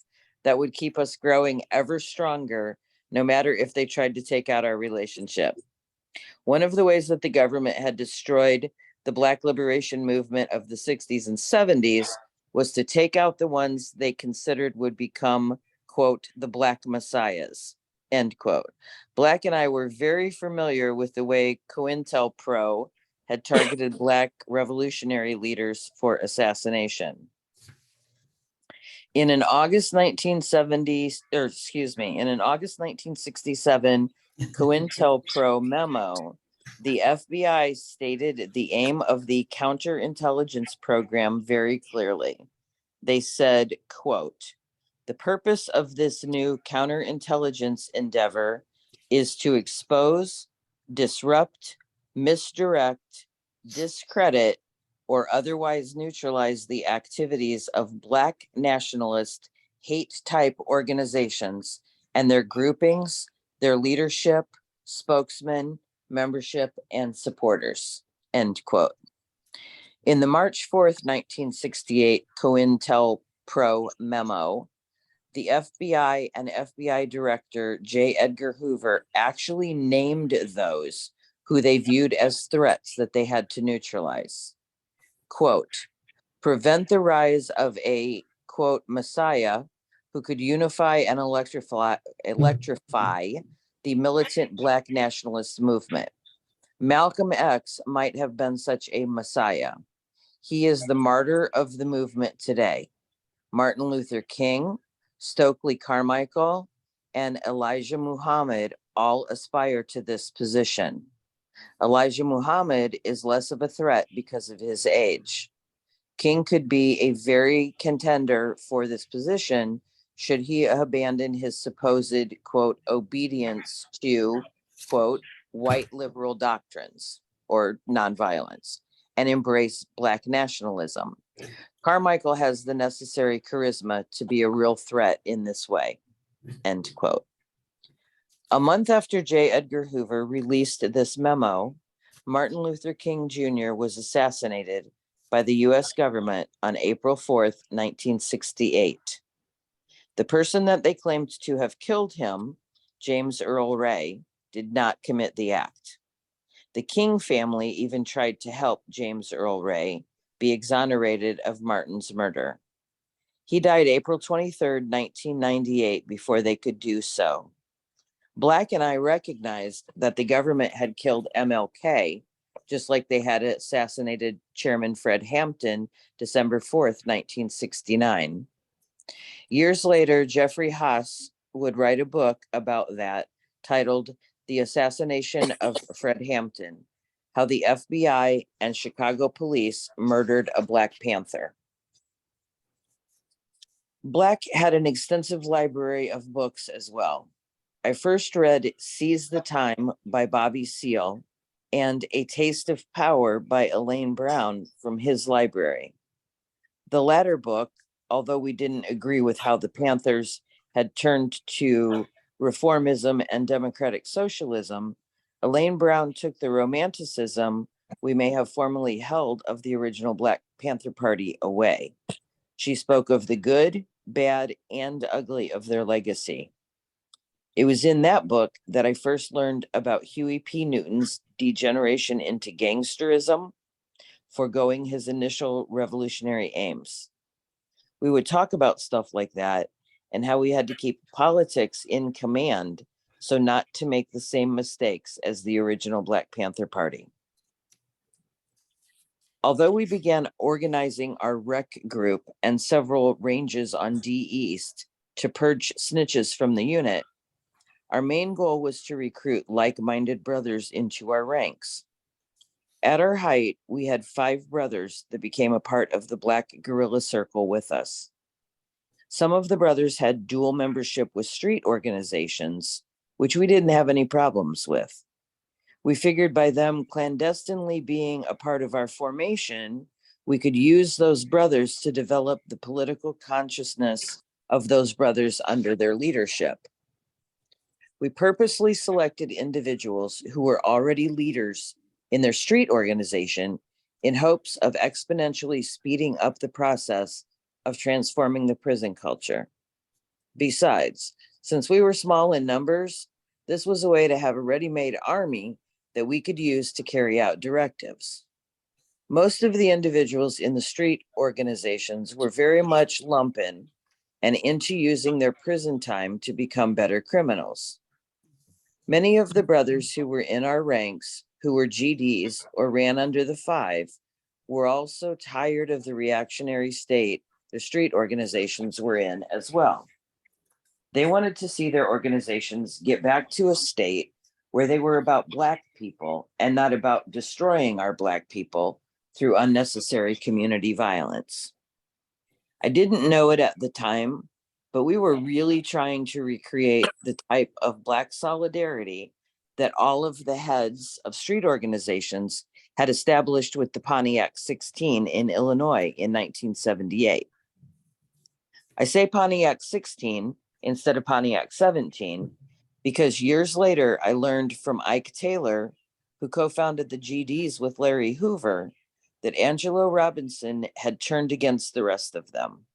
that would keep us growing ever stronger, no matter if they tried to take out our relationship. One of the ways that the government had destroyed the Black liberation movement of the 60s and 70s was to take out the ones they considered would become, quote, the Black messiahs, end quote. Black and I were very familiar with the way COINTELPRO had targeted Black revolutionary leaders for assassination. In an August 1967 COINTELPRO memo, the FBI stated the aim of the counterintelligence program very clearly. They said, quote, "The purpose of this new counterintelligence endeavor is to expose, disrupt, misdirect, discredit, or otherwise neutralize the activities of Black nationalist hate-type organizations and their groupings, their leadership, spokesmen, membership, and supporters," end quote. In the March 4th, 1968 COINTELPRO memo, the FBI and FBI Director J. Edgar Hoover actually named those who they viewed as threats that they had to neutralize. Quote, "Prevent the rise of a, quote, messiah who could unify and electrify the militant Black nationalist movement. Malcolm X might have been such a messiah. He is the martyr of the movement today. Martin Luther King, Stokely Carmichael, and Elijah Muhammad all aspire to this position. Elijah Muhammad is less of a threat because of his age. King could be a very contender for this position should he abandon his supposed, quote, obedience to, quote, white liberal doctrines or nonviolence and embrace Black nationalism. Carmichael has the necessary charisma to be a real threat in this way, end quote. A month after J. Edgar Hoover released this memo, Martin Luther King Jr. was assassinated by the US government on April 4th, 1968. The person that they claimed to have killed him, James Earl Ray, did not commit the act. The King family even tried to help James Earl Ray be exonerated of Martin's murder. He died April 23rd, 1998, before they could do so. Black and I recognized that the government had killed MLK, just like they had assassinated Chairman Fred Hampton, December 4th, 1969. Years later, Jeffrey Haas would write a book about that titled The Assassination of Fred Hampton, How the FBI and Chicago Police Murdered a Black Panther. Black had an extensive library of books as well. I first read Seize the Time by Bobby Seale and A Taste of Power by Elaine Brown from his library. The latter book, although we didn't agree with how the Panthers had turned to reformism and democratic socialism, Elaine Brown took the romanticism we may have formerly held of the original Black Panther Party away. She spoke of the good, bad, and ugly of their legacy. It was in that book that I first learned about Huey P. Newton's degeneration into gangsterism, foregoing his initial revolutionary aims. We would talk about stuff like that and how we had to keep politics in command so not to make the same mistakes as the original Black Panther Party. Although we began organizing our rec group and several ranges on D East to purge snitches from the unit, our main goal was to recruit like-minded brothers into our ranks. At our height, we had 5 brothers that became a part of the Black Guerrilla Circle with us. Some of the brothers had dual membership with street organizations, which we didn't have any problems with. We figured by them clandestinely being a part of our formation, we could use those brothers to develop the political consciousness of those brothers under their leadership. We purposely selected individuals who were already leaders in their street organization in hopes of exponentially speeding up the process of transforming the prison culture. Besides, since we were small in numbers, this was a way to have a ready-made army that we could use to carry out directives. Most of the individuals in the street organizations were very much lumpen and into using their prison time to become better criminals. Many of the brothers who were in our ranks, who were GDs or ran under the 5, were also tired of the reactionary state the street organizations were in as well. They wanted to see their organizations get back to a state where they were about Black people and not about destroying our Black people through unnecessary community violence. I didn't know it at the time, but we were really trying to recreate the type of Black solidarity that all of the heads of street organizations had established with the Pontiac 16 in Illinois in 1978. I say Pontiac 16 instead of Pontiac 17 because years later I learned from Ike Taylor, who co-founded the GDs with Larry Hoover, that Angelo Robinson had turned against the rest of them.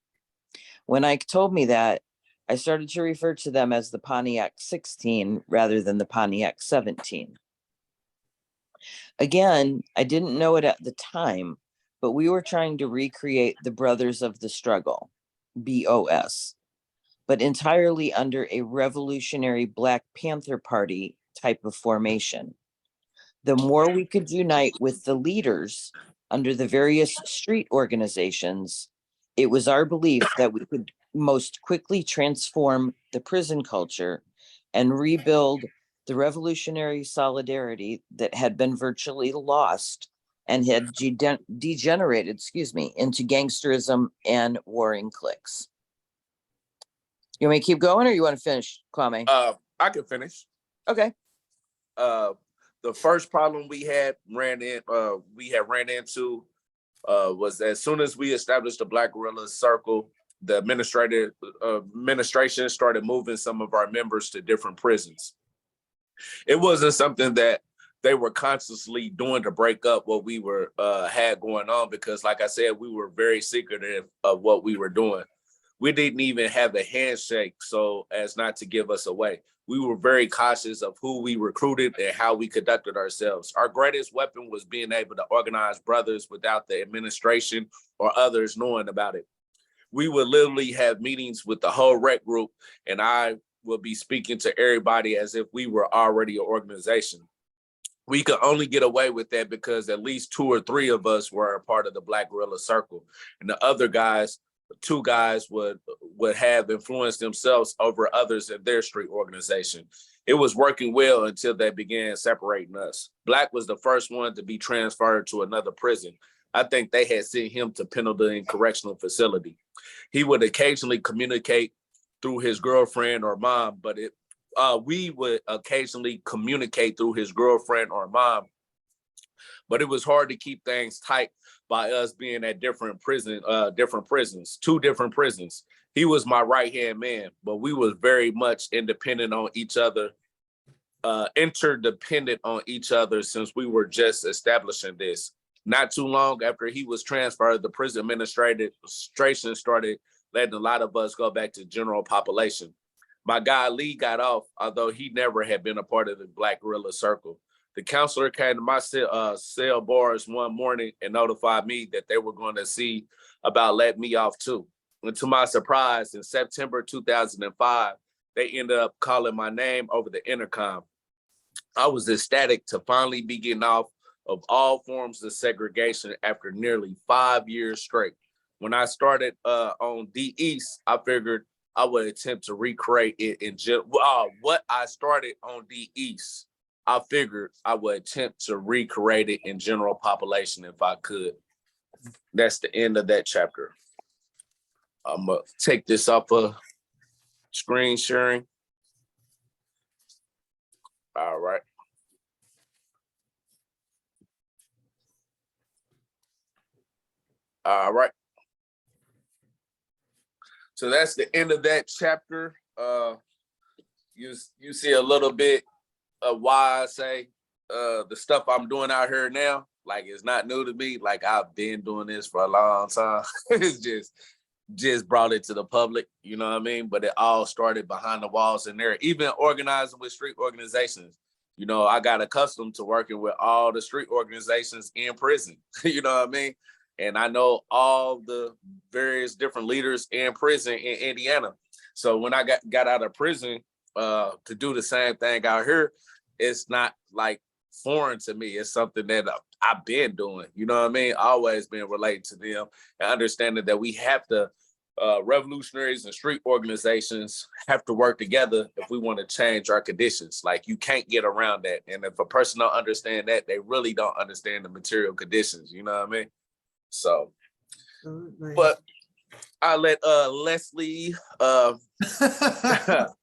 When Ike told me that, I started to refer to them as the Pontiac 16 rather than the Pontiac 17. Again, I didn't know it at the time, but we were trying to recreate the Brothers of the Struggle, BOS, but entirely under a revolutionary Black Panther Party type of formation. The more we could unite with the leaders, under the various street organizations, it was our belief that we could most quickly transform the prison culture and rebuild the revolutionary solidarity that had been virtually lost and had degenerated, into gangsterism and warring cliques. You want me to keep going or you want to finish, Kwame? I can finish. Okay. The first problem we had ran into was as soon as we established the Black Guerrilla Circle, the administration started moving some of our members to different prisons. It wasn't something that they were consciously doing to break up what we were had going on, because like I said, we were very secretive of what we were doing. We didn't even have a handshake so as not to give us away. We were very cautious of who we recruited and how we conducted ourselves. Our greatest weapon was being able to organize brothers without the administration or others knowing about it. We would literally have meetings with the whole rec group, and I would be speaking to everybody as if we were already an organization. We could only get away with that because at least 2 or 3 of us were a part of the Black Guerrilla Circle. And the other guys, 2 guys would have influenced themselves over others in their street organization. It was working well until they began separating us. Black was the first one to be transferred to another prison. I think they had sent him to Pendleton Correctional Facility. He would occasionally communicate through his girlfriend or mom, but we would occasionally communicate through his girlfriend or mom. But it was hard to keep things tight by us being at different prisons, 2 different prisons. He was my right-hand man, but we was very much independent on each other, interdependent on each other since we were just establishing this. Not too long after he was transferred, the prison administration started letting a lot of us go back to general population. My guy Lee got off, although he never had been a part of the Black Guerrilla Circle. The counselor came to my cell bars one morning and notified me that they were going to see about letting me off too. And to my surprise, in September 2005, they ended up calling my name over the intercom. I was ecstatic to finally be getting off of all forms of segregation after nearly 5 years straight. When I started on D East, I figured I would attempt to recreate it in what I started on D East. I figured I would attempt to recreate it in general population if I could. That's the end of that chapter. I'm gonna take this off of screen sharing. All right. All right. So that's the end of that chapter. You see a little bit of why I say the stuff I'm doing out here now, like it's not new to me. Like I've been doing this for a long time. It's just brought it to the public, you know what I mean? But it all started behind the walls in there. Even organizing with street organizations. You know, I got accustomed to working with all the street organizations in prison. You know what I mean? And I know all the various different leaders in prison in Indiana. So when I got out of prison to do the same thing out here, it's not like foreign to me. It's something that I've been doing. You know what I mean? Always been related to them and understanding that we have to, revolutionaries and street organizations have to work together if we want to change our conditions. Like you can't get around that. And if a person don't understand that, they really don't understand the material conditions. You know what I mean? So, Absolutely. but I let Leslie jump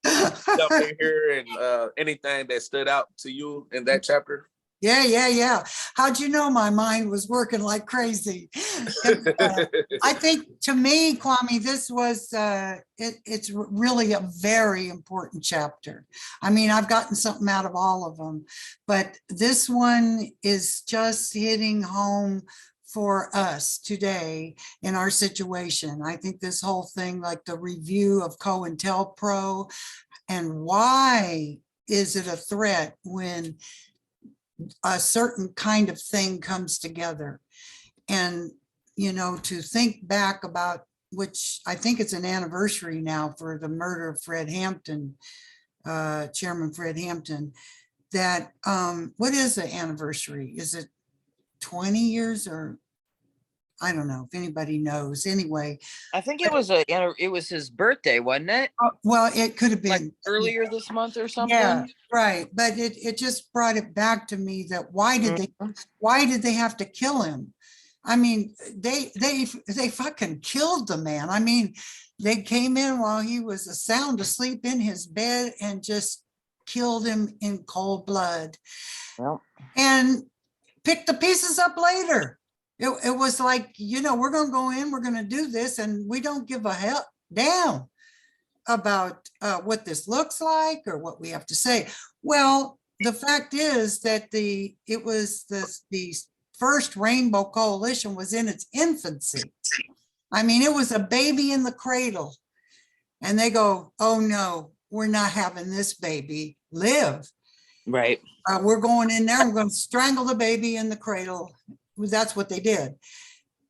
in here and anything that stood out to you in that chapter. Yeah. How'd you know my mind was working like crazy? I think to me, Kwame, this was, it's really a very important chapter. I mean, I've gotten something out of all of them, but this one is just hitting home for us today in our situation. I think this whole thing, like the review of COINTELPRO and why is it a threat when a certain kind of thing comes together. And, you know, to think back about, which I think it's an anniversary now for the murder of Fred Hampton, Chairman Fred Hampton, that, what is the anniversary? Is it 20 years or I don't know if anybody knows. Anyway, I think it was it was his birthday, wasn't it? well, it could have Like been earlier this month or Yeah, something? right. But it just brought it back to me that Mhm. why did they have to kill him? I mean, they fucking killed the man. I mean, they came in while he was sound asleep in his bed and just killed him in cold blood Well, and picked the pieces up later. It was like, we're gonna go in, we're gonna do this, and we don't give a hell damn about what this looks like or what we have to say. Well, the fact is that it was the first Rainbow Coalition was in its infancy. I mean, it was a baby in the cradle, and they go, "Oh no, we're not having this baby live. right. We're going in there. We're going to strangle the baby in the cradle." That's what they did.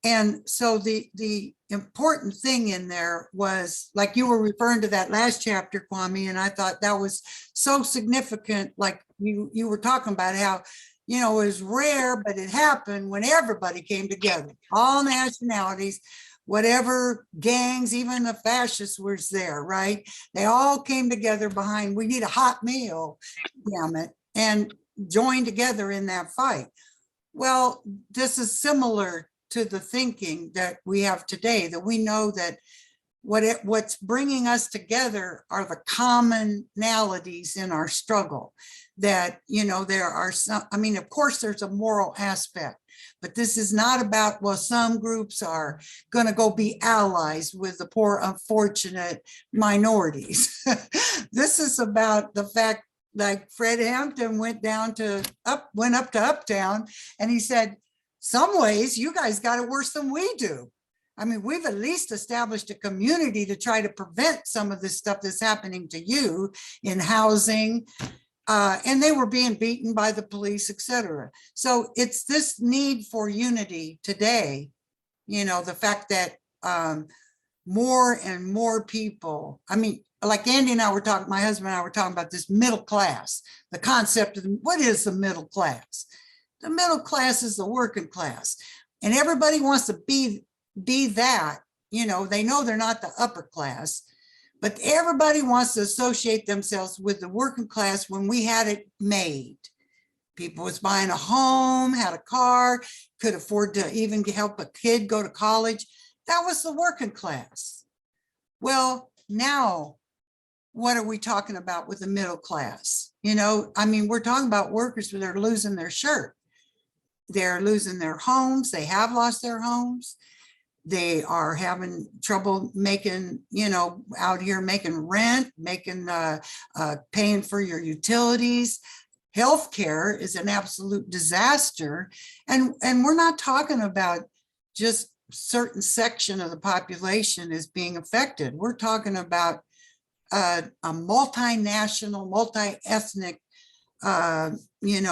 And so the important thing in there was, like you were referring to that last chapter, Kwame, and I thought that was so significant. Like you were talking about how, it was rare, but it happened when everybody came together, all nationalities, whatever gangs, even the fascists was there, right? They all came together behind, we need a hot meal, damn it, and joined together in that fight. Well, this is similar to the thinking that we have today, that we know that what's bringing us together are the commonalities in our struggle. That, there are some, I mean, of course, there's a moral aspect, but this is not about, well, some groups are going to go be allies with the poor, unfortunate minorities. This is about the fact, like Fred Hampton went up to Uptown, and he said, some ways you guys got it worse than we do. I mean, we've at least established a community to try to prevent some of this stuff that's happening to you in housing. And they were being beaten by the police, etc. So it's this need for unity today, the fact that more and more people, I mean, like Andy and I were talking, my husband and I were talking about this middle class, the concept of what is the middle class? The middle class is the working class, and everybody wants to be that. They know they're not the upper class, but everybody wants to associate themselves with the working class. When we had it made, people was buying a home, had a car, could afford to even help a kid go to college. That was the working class. Well, now what are we talking about with the middle class? I mean, we're talking about workers that are losing their shirt. They're losing their homes. They have lost their homes. They are having trouble making, out here making rent, paying for your utilities. Healthcare is an absolute disaster. And we're not talking about just certain section of the population is being affected. We're talking about a multinational, multi-ethnic,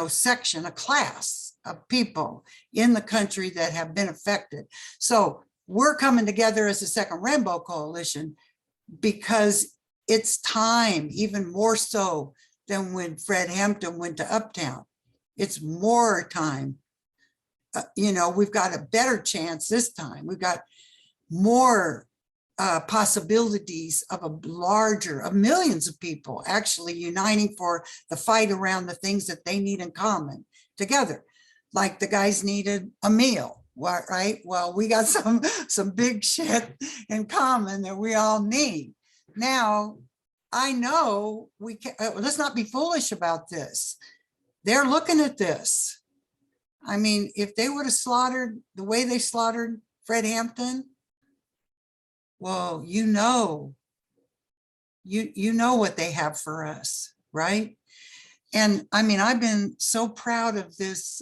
section, a class of people in the country that have been affected. So we're coming together as a second Rainbow Coalition because it's time, even more so than when Fred Hampton went to Uptown. It's more time. We've got a better chance this time. We've got more possibilities of of millions of people actually uniting for the fight around the things that they need in common together. Like the guys needed a meal, right? Well, we got some big shit in common that we all need. Now, I know we can, let's not be foolish about this. They're looking at this. I mean, if they would have slaughtered the way they slaughtered Fred Hampton, well, you know what they have for us, right? And I mean, I've been so proud of this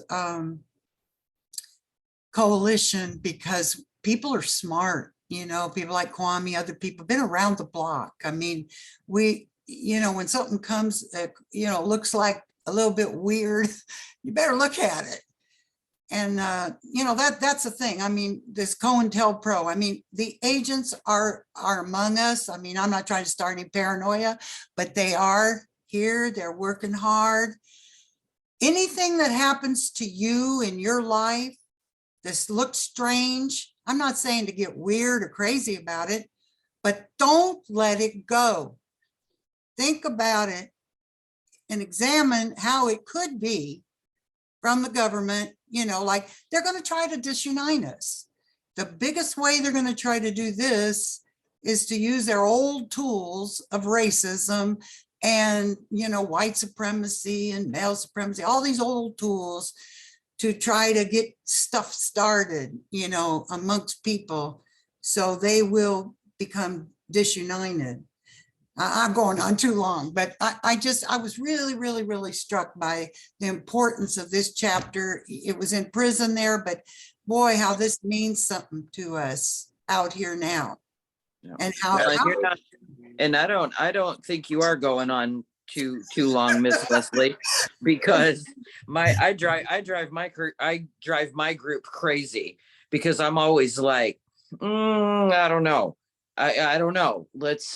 coalition because people are smart, people like Kwame, other people been around the block. I mean, when something comes that, looks like a little bit weird, you better look at it. And, that's the thing. I mean, this COINTELPRO, I mean, the agents are among us. I mean, I'm not trying to start any paranoia, but they are here. They're working hard. Anything that happens to you in your life, This looks strange. I'm not saying to get weird or crazy about it, but don't let it go. Think about it and examine how it could be from the government, you know, like they're going to try to disunite us. The biggest way they're going to try to do this is to use their old tools of racism and, you know, white supremacy and male supremacy, all these old tools to try to get stuff started, you know, amongst people. So they will become disunited. I'm going on too long, but I was really, really, really struck by the importance of this chapter. It was in prison there, but boy, how this means something to us out here now. Yeah. And how, Well, and you're not, and I don't think you are going on too long, Miss Leslie, because I drive my group crazy because I'm always like, I don't know. I don't know.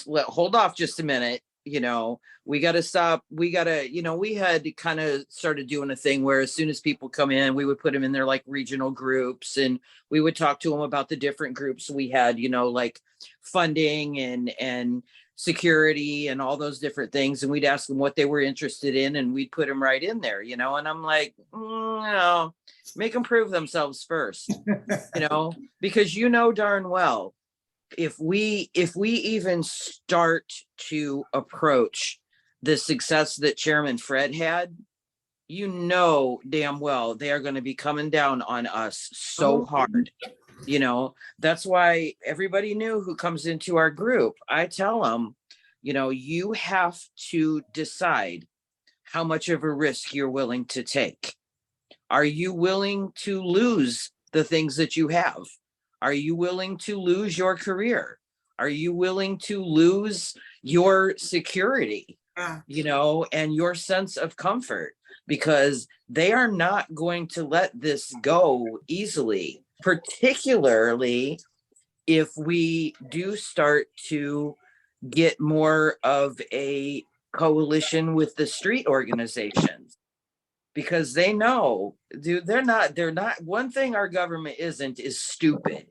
Hold off just a minute. You know, we got to stop. We got to, you know, we had kind of started doing a thing where as soon as people come in, we would put them in their like regional groups and we would talk to them about the different groups we had, you know, like funding and security and all those different things. And we'd ask them what they were interested in and we'd put them right in there, you know, and I'm like, no, make them prove themselves first, you know, because you know darn well, if we even start to approach the success that Chairman Fred had, you know damn well they are going to be coming down on us so hard. You know, that's why everybody new who comes into our group, I tell them, you know, you have to decide how much of a risk you're willing to take. Are you willing to lose the things that you have? Are you willing to lose your career? Are you willing to lose your security, you know, and your sense of comfort? Because they are not going to let this go easily, particularly if we do start to get more of a coalition with the street organizations. Because they know, dude, they're not, one thing our government isn't is stupid.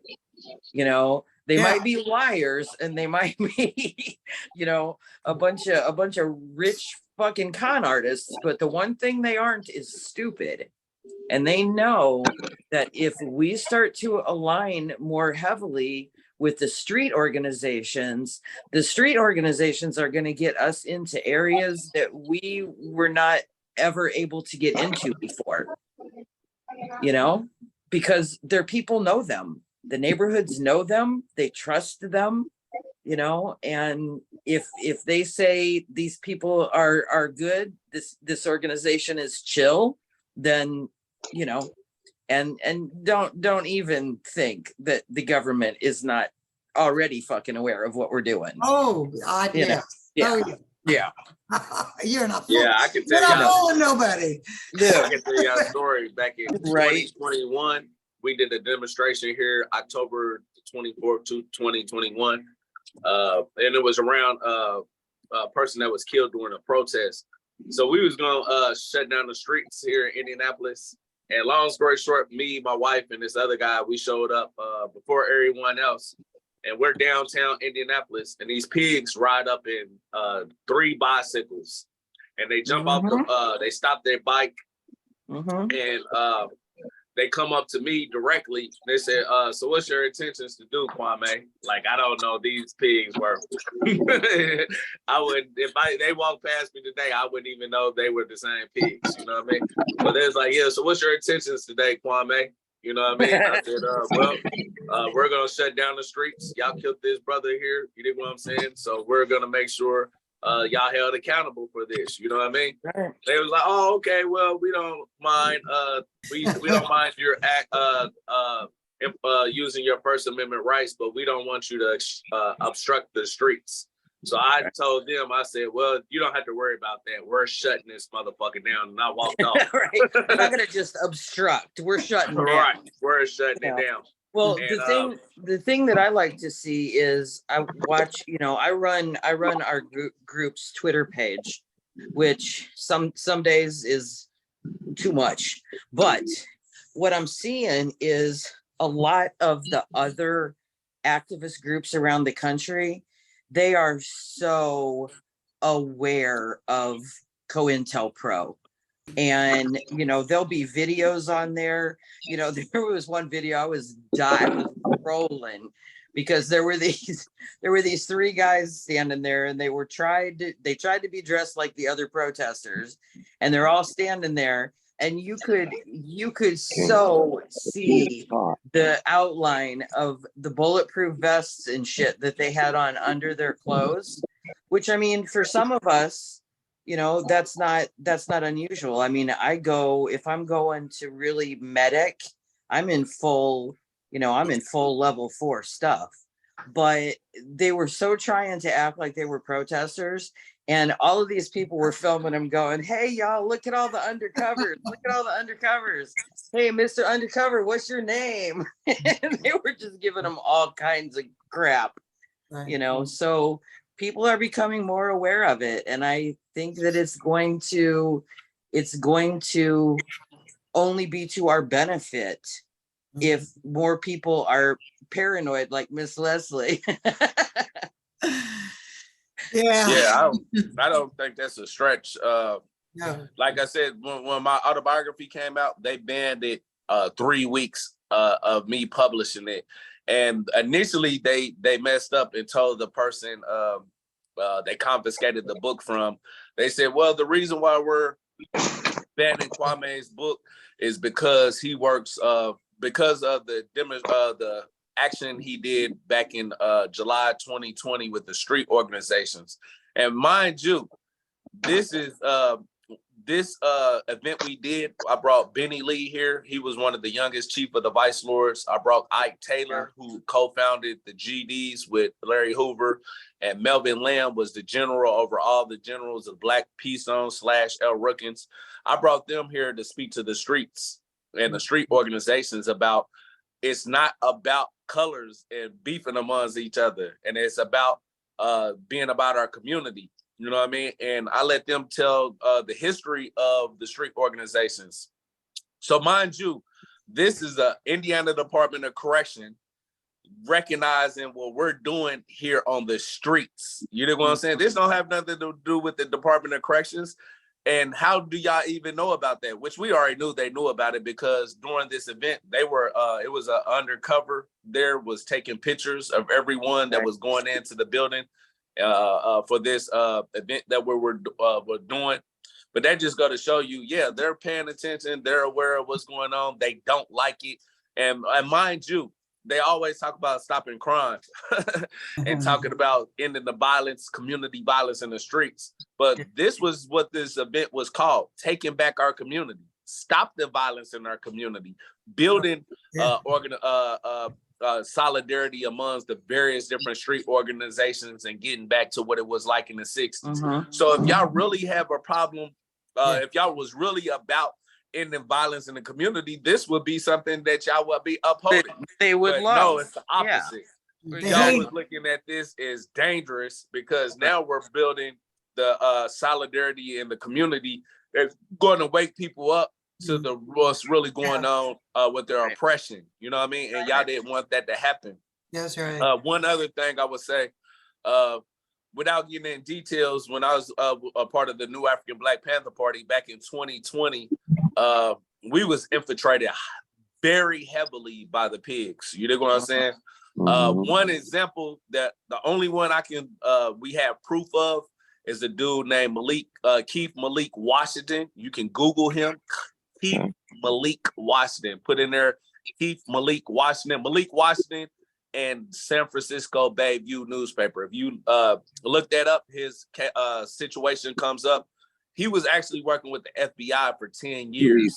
You know, they might be liars and they might be, you know, a bunch of rich fucking con artists, but the one thing they aren't is stupid. And they know that if we start to align more heavily with the street organizations are going to get us into areas that we were not ever able to get into before, you know, because their people know them, the neighborhoods know them, they trust them, you know, and if they say these people are good, this organization is chill, then, you know, and don't even think that the government is not already fucking aware of what we're doing. oh, God, You know? yeah. Yeah. Oh, Yeah. You're not. Yeah, I can tell You're not y'all. fooling nobody. I can tell y'all a story. Back in Right. 2021, we did a demonstration here, October 24th, 2021. And it was around a person that was killed during a protest. So we was gonna shut down the streets here in Indianapolis. And long story short, me, my wife, and this other guy, we showed up before everyone else. And we're downtown Indianapolis, and these pigs ride up in 3 bicycles, and they jump off they stop their bike, and they come up to me directly. They said, so what's your intentions to do, Kwame? Like, I don't know these pigs were. I would, if they walked past me today, I wouldn't even know they were the same pigs, you know what I mean? But they was like, yeah, so what's your intentions today, Kwame? You know what I mean? I said, well, we're going to shut down the streets. Y'all killed this brother here. You dig what I'm saying? So we're going to make sure y'all held accountable for this. You know what I mean? Right. They was like, oh, okay, well, we don't mind. We don't mind your using your First Amendment rights, but we don't want you to obstruct the streets. So I told them, I said, well, you don't have to worry about that. We're shutting this motherfucker down. And I walked off. Right. We're not gonna just obstruct. We're shutting down. Right. We're shutting it down. Well, And, the thing that I like to see is I watch, you know, I run our group's Twitter page, which some days is too much. But what I'm seeing is a lot of the other activist groups around the country, they are so aware of COINTELPRO. And, there'll be videos on there. There was one video I was rolling because there were these three guys standing there, and they tried to be dressed like the other protesters, and they're all standing there, and you could so see the outline of the bulletproof vests and shit that they had on under their clothes, which, I mean, for some of us, that's not unusual. I mean, if I'm going to really medic, I'm in full level 4 stuff. But they were so trying to act like they were protesters, and all of these people were filming them going, "Hey, y'all, look at all the undercovers. Look at all the undercovers. Hey, Mr. Undercover, what's your name?" And they were just giving them all kinds of crap, so people are becoming more aware of it. And I think that it's going to only be to our benefit if more people are paranoid like Miss Leslie. Yeah. I don't think that's a stretch. No. Like I said, when my autobiography came out, they banned it 3 weeks of me publishing it. And initially they messed up and told the person they confiscated the book from. They said, well, the reason why we're banning Kwame's book is because he works because of the action he did back in July 2020 with the street organizations. And mind you, this is this event we did. I brought Benny Lee here. He was one of the youngest chief of the Vice Lords. I brought Ike Taylor, who co-founded the GDs with Larry Hoover, and Melvin Lamb was the general over all the generals of Black Peace Zone / El Rookins. I brought them here to speak to the streets and the street organizations about it's not about colors and beefing amongst each other, and it's about being about our community. You know what I mean? And I let them tell the history of the street organizations. So mind you, this is the Indiana Department of Correction recognizing what we're doing here on the streets. You know what I'm saying? This don't have nothing to do with the Department of Corrections. And how do y'all even know about that? Which we already knew they knew about it, because during this event, they were, it was an undercover. There was taking pictures of everyone that was going into the building for this event that we were doing. But that just got to show you, yeah, they're paying attention. They're aware of what's going on. They don't like it. And mind you, they always talk about stopping crime and talking about ending the violence, community violence in the streets. But this was what this event was called: taking back our community, stop the violence in our community, building solidarity amongst the various different street organizations, and getting back to what it was like in the 60s. So if y'all really have a problem, if y'all was really about ending violence in the community, this would be something that y'all would be upholding. They would but love. No, it's the opposite. Yeah. Y'all was looking at this as dangerous, because now we're building the solidarity in the community that's going to wake people up to the what's really going on with their oppression. You know what I mean? And y'all didn't want that to happen. That's right. One other thing I would say, without getting in details, when I was a part of the New African Black Panther Party back in 2020, we was infiltrated very heavily by the pigs. You know what I'm saying? One example, that the only one I can we have proof of, is a dude named Keith Malik Washington. You can Google him, Keith Malik Washington. Put in there Keith Malik Washington. Malik Washington and San Francisco Bay View newspaper. If you look that up, his situation comes up. He was actually working with the FBI for 10 years.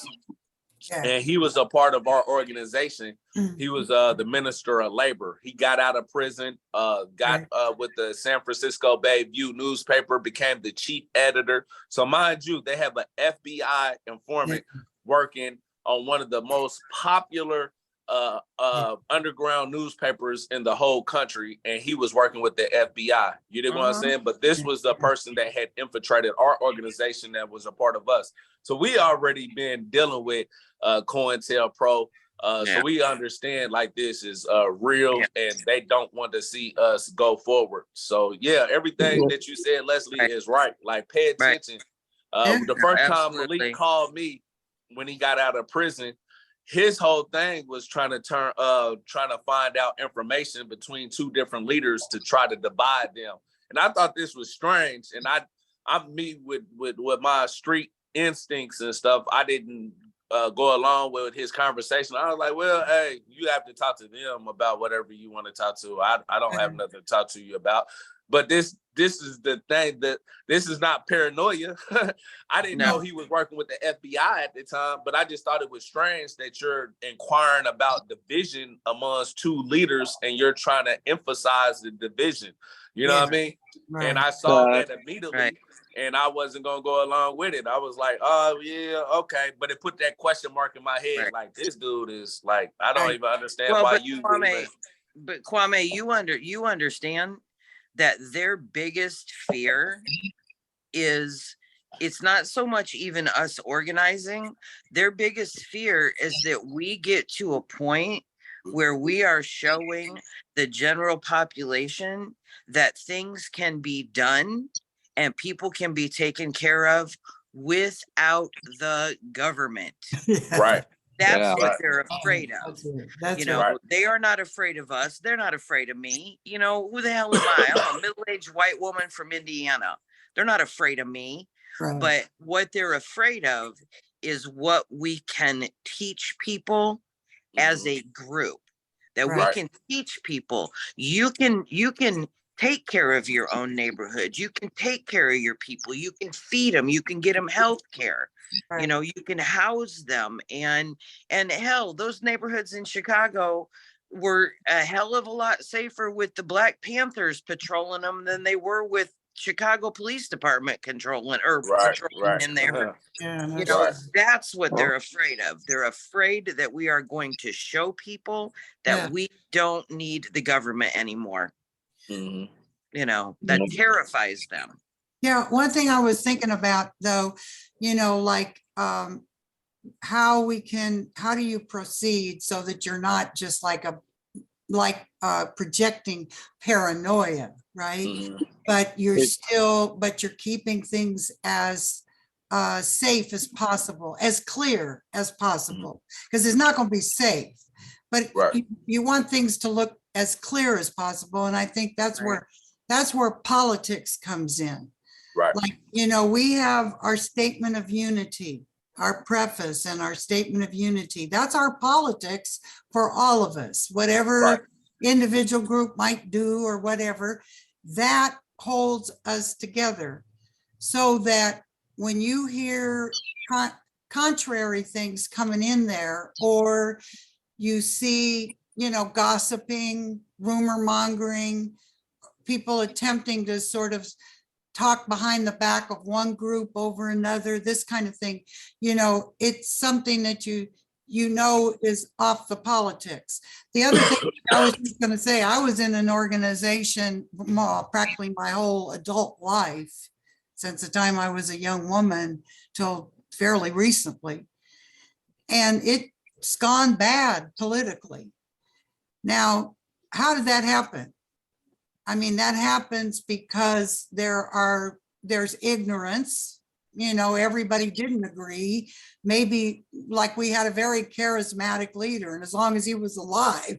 And he was a part of our organization. He was the Minister of Labor. He got out of prison, got with the San Francisco Bay View newspaper, became the chief editor. So mind you, they have an FBI informant working on one of the most popular underground newspapers in the whole country, and he was working with the FBI. You know what I'm saying? But this was the person that had infiltrated our organization that was a part of us. So we already been dealing with COINTELPRO. So we understand like this is real, and they don't want to see us go forward. So yeah, everything that you said, Leslie, is right. Like, pay attention. The first time Malik called me when he got out of prison, his whole thing was trying to find out information between two different leaders to try to divide them. And I thought this was strange. And I'm me with my street instincts and stuff. I didn't go along with his conversation. I was like, well, hey, you have to talk to them about whatever you want to talk to. I don't have nothing to talk to you about. But this is the thing, that this is not paranoia. I didn't know he was working with the FBI at the time, but I just thought it was strange that you're inquiring about division amongst two leaders and you're trying to emphasize the division. You know what I mean? Right. And I saw that immediately, and I wasn't gonna go along with it. I was like, oh yeah, okay. But it put that question mark in my head, like, this dude is like, I don't even understand why you. But Kwame, you understand that their biggest fear is, it's not so much even us organizing. Their biggest fear is that we get to a point where we are showing the general population that things can be done and people can be taken care of without the government. Right. That's what they're afraid of. That's you know, they are not afraid of us. They're not afraid of me. You know, who the hell am I? I'm a middle-aged white woman from Indiana. They're not afraid of me. Right. But what they're afraid of is what we can teach people as a group. That we can teach people. You can take care of your own neighborhood. You can take care of your people. You can feed them. You can get them health care. You know, you can house them. And hell, those neighborhoods in Chicago were a hell of a lot safer with the Black Panthers patrolling them than they were with Chicago Police Department controlling patrolling in there. You know, that's what they're afraid of. They're afraid that we are going to show people that we don't need the government anymore. You know, that terrifies them. Yeah, one thing I was thinking about though, you know, like how do you proceed so that you're not just like projecting paranoia, right? But you're keeping things as safe as possible, as clear as possible, because it's not going to be safe, but you want things to look as clear as possible. And I think that's where politics comes in. Right. Like, you know, we have our statement of unity, our preface and our statement of unity. That's our politics for all of us, whatever individual group might do or whatever, that holds us together. So that when you hear contrary things coming in there, or you see, you know, gossiping, rumor mongering, people attempting to sort of talk behind the back of one group over another, this kind of thing, you know, it's something that you know is off the politics. The other thing I was just going to say, I was in an organization practically my whole adult life, since the time I was a young woman till fairly recently. And it's gone bad politically. Now, how did that happen? I mean, that happens because there's ignorance. You know, everybody didn't agree. Maybe like we had a very charismatic leader, and as long as he was alive,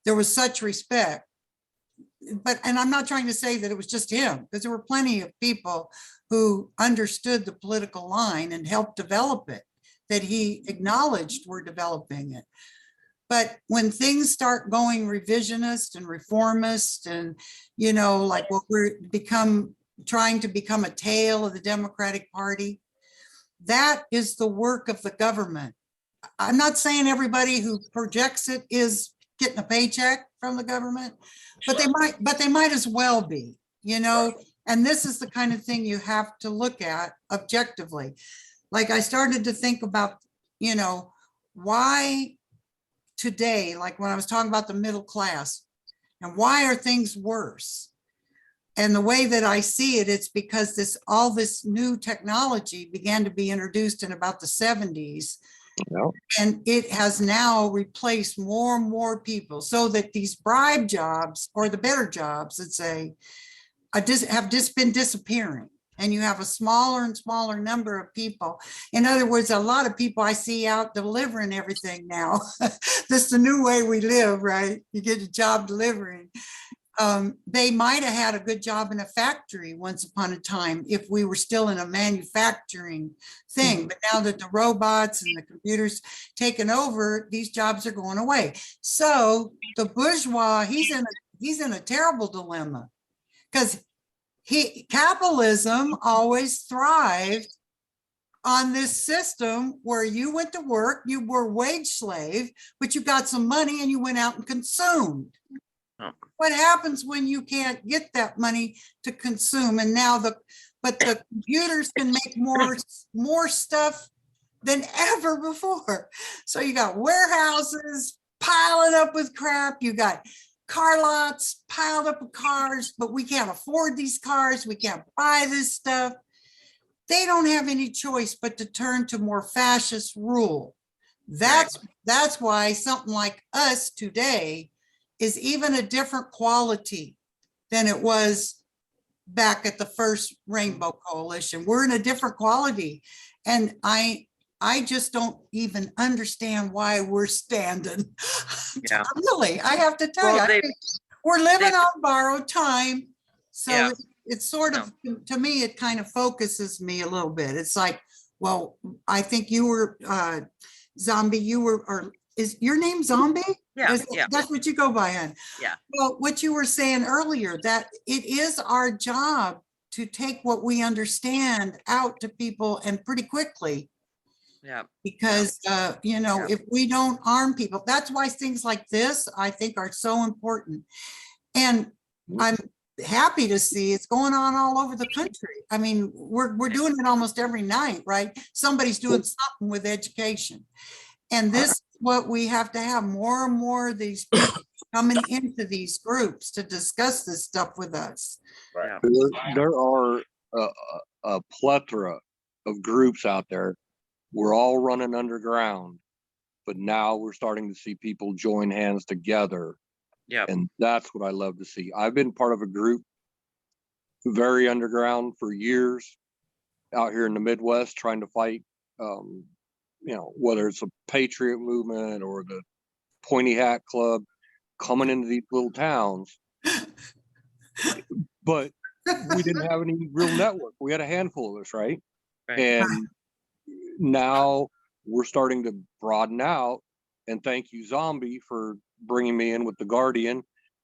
there was such respect. And I'm not trying to say that it was just him, because there were plenty of people who understood the political line and helped develop it, that he acknowledged were developing it. But when things start going revisionist and reformist, and, you know, like what we're trying to become a tail of the Democratic Party, that is the work of the government. I'm not saying everybody who projects it is getting a paycheck from the government, but they might as well be, you know. And this is the kind of thing you have to look at objectively. Like, I started to think about, you know, why today, like when I was talking about the middle class, and why are things worse? And the way that I see it, it's because all this new technology began to be introduced in about the 70s. Yeah. And it has now replaced more and more people, so that these bribe jobs, or the better jobs, let's say, have just been disappearing. And you have a smaller and smaller number of people. In other words, a lot of people I see out delivering everything now. This is the new way we live, right? You get a job delivering. They might have had a good job in a factory once upon a time if we were still in a manufacturing thing. But now that the robots and the computers taken over, these jobs are going away. So the bourgeois, he's in a terrible dilemma, because capitalism always thrived on this system where you went to work, you were wage slave, but you got some money and you went out and consumed. Oh. What happens when you can't get that money to consume? And now the computers can make more stuff than ever before. So you got warehouses piling up with crap. You got car lots piled up with cars, but we can't afford these cars. We can't buy this stuff. They don't have any choice but to turn to more fascist rule. That's why something like us today is even a different quality than it was back at the first Rainbow Coalition. We're in a different quality. And I just don't even understand why we're standing. Yeah. Really, I have to tell Well, you, we're living they- on borrowed time. So Yeah. it's sort of, to me, it kind of focuses me a little bit. It's like, well, I think you were Zombie, or is your name Zombie? Yeah, yeah. That's what you go by, hon. Yeah. Well, what you were saying earlier, that it is our job to take what we understand out to people, and pretty quickly. Yeah. Because, Yeah. if we don't arm people, that's why things like this, I think, are so important. And I'm happy to see it's going on all over the country. I mean, we're doing it almost every night, right? Somebody's doing something with education. And this is what we have to have, more and more of these people coming into these groups to discuss this stuff with us. Yeah. There are a plethora of groups out there. We're all running underground, but now we're starting to see people join hands together. Yeah. And that's what I love to see. I've been part of a group very underground for years out here in the Midwest, trying to fight, whether it's a patriot movement or the Pointy Hat Club, coming into these little towns. But we didn't have any real network. We had a handful of us, right? Right. And now we're starting to broaden out. And thank you, Zombie, for bringing me in with the Guardian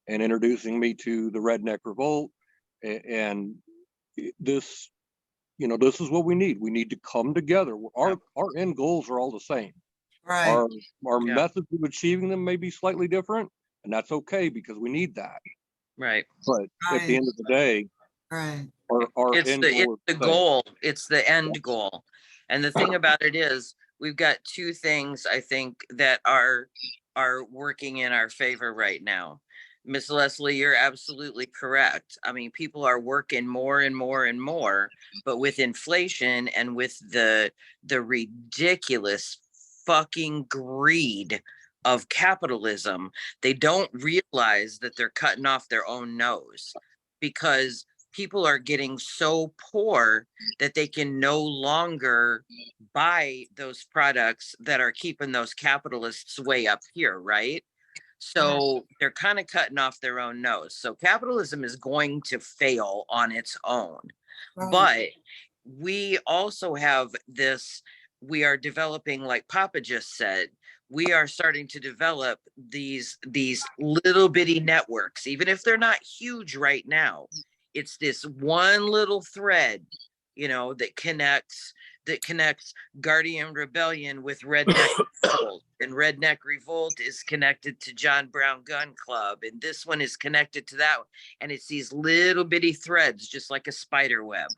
and introducing me to the Redneck Revolt. And this, this is what we need. We need to come together. Our end goals are all the same. Right. Our Yeah. methods of achieving them may be slightly different, and that's okay, because we need that. Right. But at the end of the day, Right. our It's end the goal is the same. goal. It's the end goal. And the thing about it is, we've got two things I think that are working in our favor right now. Miss Leslie, you're absolutely correct. I mean, people are working more and more and more, but with inflation and with the ridiculous fucking greed of capitalism, they don't realize that they're cutting off their own nose, because people are getting so poor that they can no longer buy those products that are keeping those capitalists way up here, right? So they're kind of cutting off their own nose. So capitalism is going to fail on its own. Right. But we also have this, we are developing, like Papa just said, we are starting to develop these little bitty networks, even if they're not huge right now. It's this one little thread, that connects Guardian Rebellion with Redneck Revolt, and Redneck Revolt is connected to John Brown Gun Club, and this one is connected to that one. And it's these little bitty threads, just like a spider web,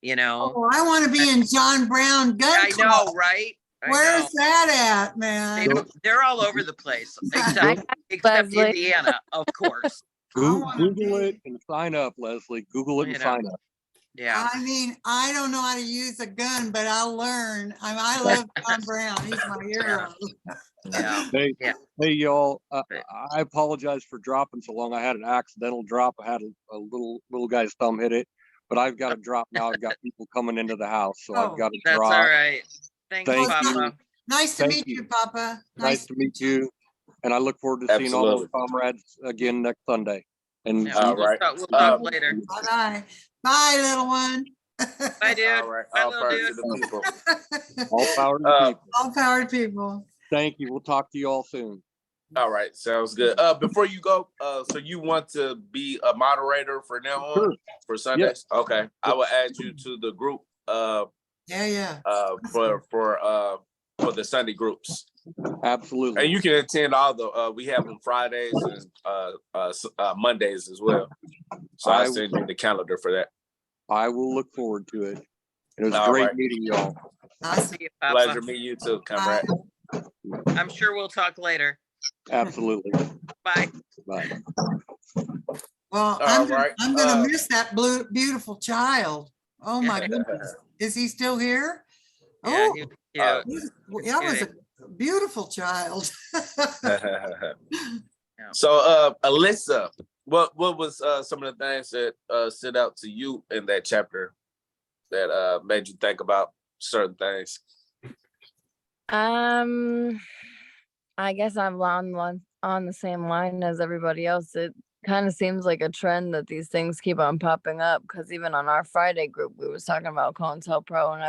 Oh, I want to be in John Brown Gun I Club. know, right? I Where's know. that at, They man? don't, they're all over the place, I except got except Leslie. Indiana, of course. I wanna Google it be- and sign up, Leslie. Google it and You know. sign up. Yeah. I mean, I don't know how to use a gun, but I'll learn. I love Tom Brown. He's my hero. Yeah. Hey, Yeah. hey, y'all. But- I apologize for dropping so long. I had an accidental drop. I had a little guy's thumb hit it, but I've got to drop now. I've got people coming into the house, so Oh, I've got to That's drop. all right. Thanks, Thank you. Papa. Nice to Thank meet you. you, Papa. Nice to meet you, and I look forward to seeing all those comrades again next Sunday. And Yeah, All right. We'll talk later. Bye-bye. Bye, little one. Bye, dude. All right. Bye, All little power to dude. the people. all power to the people. All powered people. Thank you. We'll talk to you all soon. All right, sounds good. Before you go, so you want to be a moderator for now on Sure. for Sundays? Okay, I will add you to the group. Yeah. For the Sunday groups, Absolutely. and you can attend all the. We have them Fridays and Mondays as well. So I send you the calendar for that. I will look forward to it. It was All great right. meeting y'all. Nice. See you, Papa. Pleasure meeting you too, comrade. I'm sure we'll talk later. Absolutely. Bye. Bye. Well, All right. I'm gonna miss that beautiful child. Oh my Yeah. goodness. Is he still here? Yeah, Oh, he was cute. that was a beautiful child. So, Alyssa, what was some of the things that stood out to you in that chapter that made you think about certain things? I guess I'm on the same line as everybody else. It kind of seems like a trend that these things keep on popping up, because even on our Friday group, we was talking about COINTELPRO Pro, and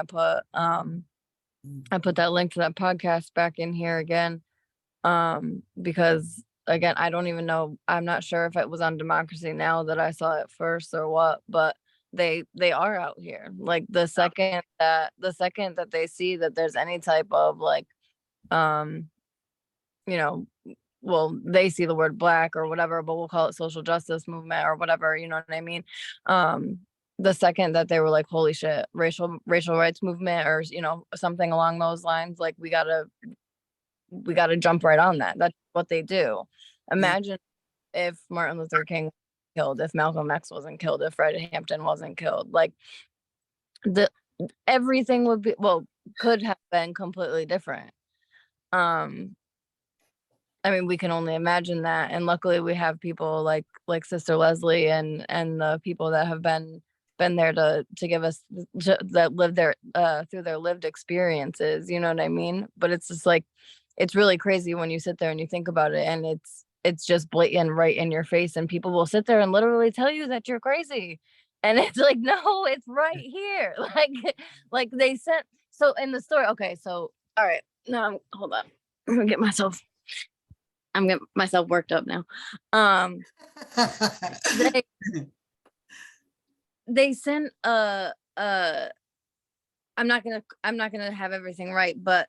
I put that link to that podcast back in here again, because again, I don't even know. I'm not sure if it was on Democracy Now! That I saw it first or what, but they are out here. Like the second that they see that there's any type of like, you know, well, they see the word Black or whatever, but we'll call it social justice movement or whatever, you know what I mean? The second that they were like, holy shit, racial rights movement, or, you know, something along those lines, like we gotta jump right on that. That's what they do. Imagine if Martin Luther King was killed, if Malcolm X wasn't killed, if Fred Hampton wasn't killed, like everything would be, well, could have been completely different. I mean, we can only imagine that, and luckily we have people like Sister Leslie and the people that have been there to give us that live there through their lived experiences, you know what I mean? But it's just like, it's really crazy when you sit there and you think about it, and it's just blatant right in your face, and people will sit there and literally tell you that you're crazy, and it's like, no, it's right here. Like they said, so in the story, okay, so all right, now hold on, I'm gonna get myself worked up now. They sent I'm not gonna have everything right, but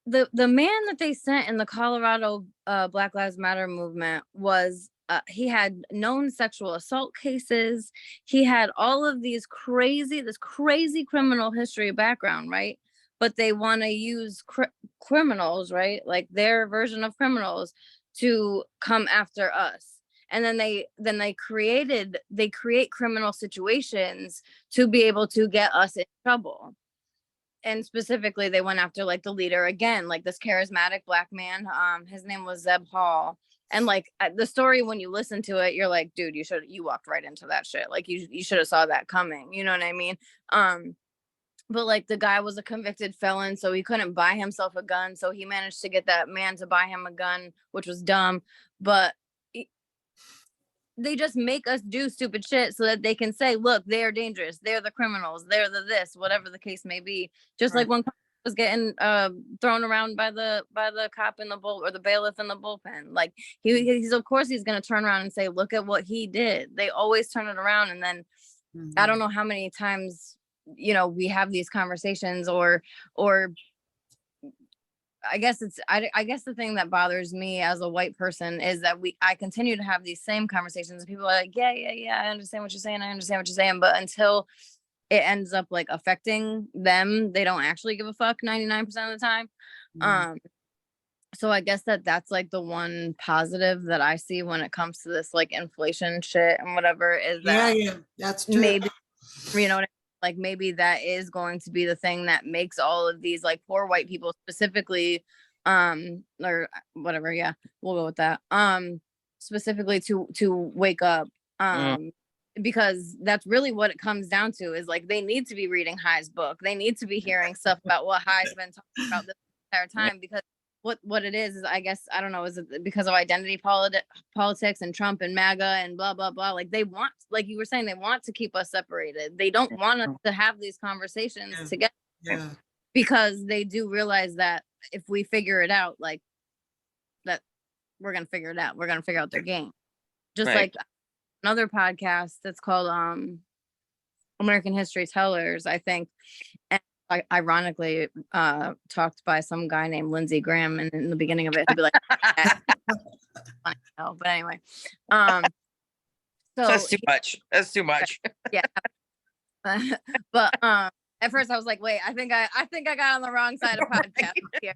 the man that they sent in the Colorado Black Lives Matter movement was he had known sexual assault cases. He had all of this crazy criminal history background, right? But they want to use criminals, right? Like their version of criminals, to come after us. And then they create criminal situations to be able to get us in trouble. And specifically, they went after like the leader again, like this charismatic Black man. His name was Zeb Hall. And like the story, when you listen to it, you're like, dude, you walked right into that shit. Like you should have saw that coming. You know what I mean? But like the guy was a convicted felon, so he couldn't buy himself a gun. So he managed to get that man to buy him a gun, which was dumb. But they just make us do stupid shit so that they can say, look, they're dangerous. They're the criminals. They're the this, whatever the case may be. Just right. Like when was getting thrown around by the cop in the bull, or the bailiff in the bullpen. Like he's of course he's going to turn around and say, look at what he did. They always turn it around. And then I don't know how many times, you know, we have these conversations, or I guess I guess the thing that bothers me as a white person is that I continue to have these same conversations, and people are like, yeah, I understand what you're saying. But until it ends up like affecting them. They don't actually give a fuck 99% of the time. Mm. So I guess that's like the one positive that I see when it comes to this like inflation shit and whatever is Yeah, that yeah, that's true. maybe, you know what I mean? Like maybe that is going to be the thing that makes all of these like poor white people specifically, or whatever, yeah, we'll go with that. Specifically to wake up. Because that's really what it comes down to is like they need to be reading High's book. They need to be hearing stuff about what High's been talking about this entire time, because what it is I guess, I don't know, is it because of identity politics and Trump and MAGA and blah blah blah, like they want, like you were saying, they want to keep us separated. They don't want us to have these conversations Yeah. together, Yeah. because they do realize that if we figure it out, like that we're gonna figure it out, we're gonna figure out their game. Just Right. like another podcast that's called American History Tellers, I think, and ironically talked by some guy named Lindsey Graham, and in the beginning of it he'd be like funny, no, but anyway, so That's too much. That's too much. yeah. But at first I was like, wait, I think I got on the wrong side of podcast here.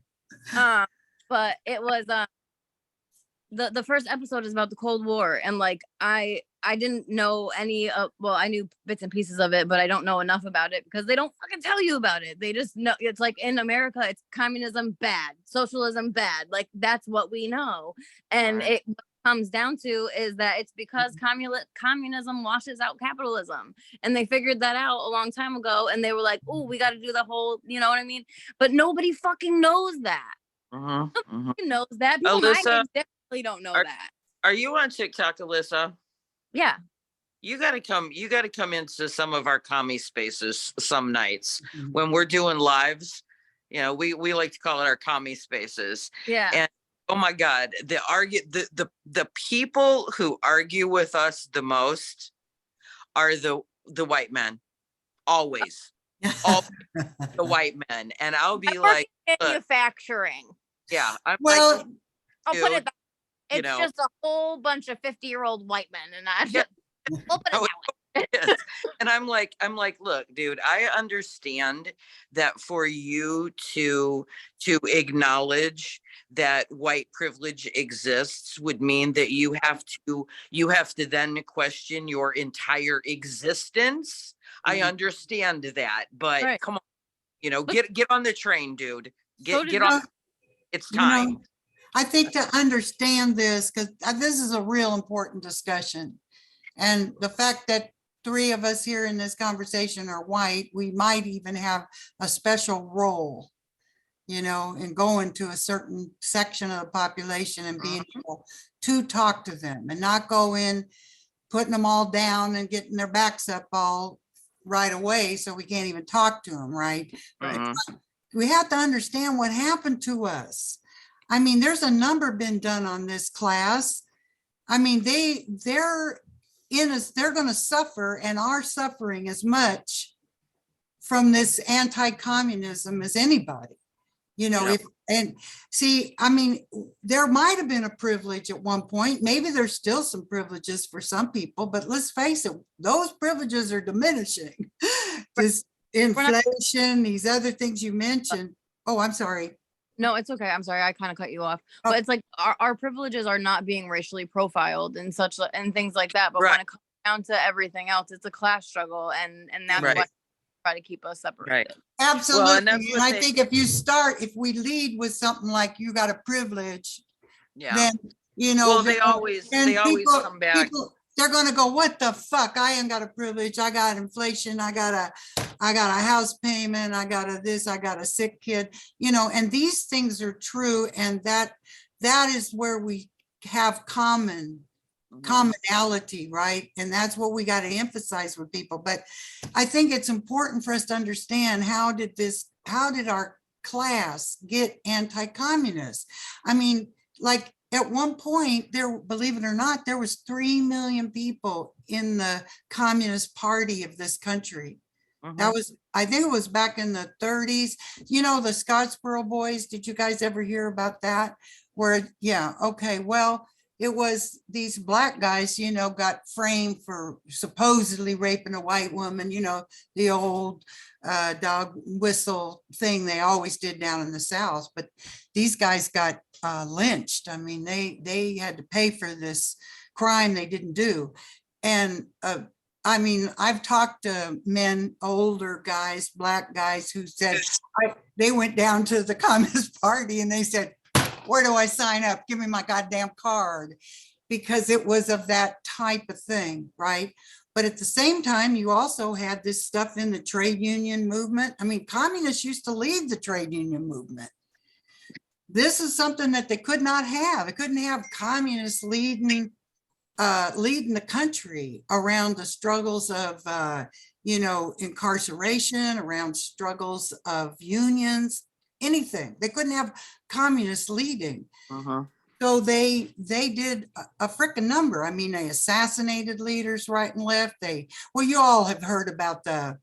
But it was the first episode is about the Cold War, and like I didn't know any well, I knew bits and pieces of it, but I don't know enough about it because they don't fucking tell you about it. They just know it's like in America, it's communism bad, socialism bad. Like that's what we know. And Right. it comes down to is that it's because communism washes out capitalism. And they figured that out a long time ago. And they were like, oh, we got to do the whole, you know what I mean? But nobody fucking knows that. Nobody knows that. People my Alyssa, age definitely don't know that. Are you on TikTok, Alyssa? Yeah. You got to come into some of our commie spaces some nights Mhm. when we're doing lives. You know, we like to call it our commie spaces. Yeah. And oh my God, the people who argue with us the most are the white men. Always. All the white men. And I'll be like, manufacturing. yeah, I'm Well, like, I'll put it dude, that you it's know. just a whole bunch of 50-year-old white men, and I Yeah. just we'll put it that way. Yes. And I'm like, look, dude, I understand that for you to acknowledge that white privilege exists would mean that you have to then question your entire existence. I Mhm. understand that, but Right. come on, you know, get on the train, dude. So did Get on. It's You know, time. I think to understand this, because this is a real important discussion. And the fact that three of us here in this conversation are white, we might even have a special role, you know, in going to a certain section of the population and being able to talk to them and not go in, putting them all down and getting their backs up all right away so we can't even talk to them, right? Mhm. We have to understand what happened to us. I mean, there's a number been done on this class. I mean, they're going to suffer and are suffering as much from this anti-communism as anybody. You know, Yeah. I mean, there might have been a privilege at one point. Maybe there's still some privileges for some people, but let's face it, those privileges are diminishing. This inflation, these other things you mentioned. Oh, I'm sorry. No, it's okay. I'm sorry. I kind of cut you off. Oh. But it's like our privileges are not being racially profiled and such and things like that. But when Right. it comes down to everything else, it's a class struggle, and that's Right. what try to keep us separated. Right. Absolutely. and that's And what I they- think if we lead with something like you got a privilege, Yeah. then, you know. Well, they always come back. People, they're gonna go, what the fuck? I ain't got a privilege. I got inflation. I got a house payment. I got a this, I got a sick kid, you know, and these things are true. And that is where we have commonality, right? And that's what we got to emphasize with people. But I think it's important for us to understand how did our class get anti-communist? I mean, like at one point there, believe it or not, there was 3 million people in the Communist Party of this country. That was, I think it was back in the 30s. You know, the Scottsboro Boys, did you guys ever hear about that? Where, yeah, okay, well, it was these black guys, got framed for supposedly raping a white woman, the old dog whistle thing they always did down in the South. But these guys got lynched. I mean, they had to pay for this crime they didn't do. And I mean, I've talked to men, older guys, black guys who said they went down to the Communist Party and they said, where do I sign up? Give me my goddamn card, because it was of that type of thing, right? But at the same time, you also had this stuff in the trade union movement. I mean, communists used to lead the trade union movement. This is something that they could not have. It couldn't have communists leading the country around the struggles of, incarceration, around struggles of unions, anything. They couldn't have communists leading. So they did a frickin' number. I mean, they assassinated leaders right and left. You all have heard about what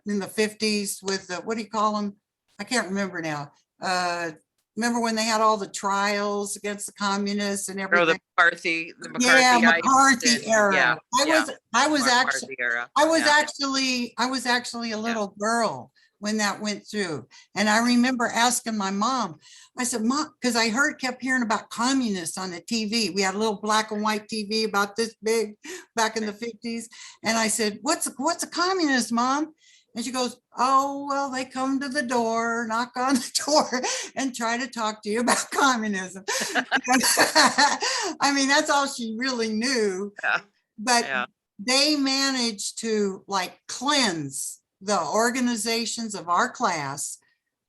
in the 50s with what do you call them? I can't remember now. Remember when they had all the trials against the communists and everything? The McCarthy era. Yeah, I was McCarthy era. actually a little girl when that went through. And I remember asking my mom, I said, Mom, because I kept hearing about communists on the TV. We had a little black and white TV about this big back in the 50s. And I said, what's a communist, Mom? And she goes, oh, well, they come to the door, knock on the door and try to talk to you about communism. I mean, that's all she really knew. Yeah. But they managed to cleanse the organizations of our class,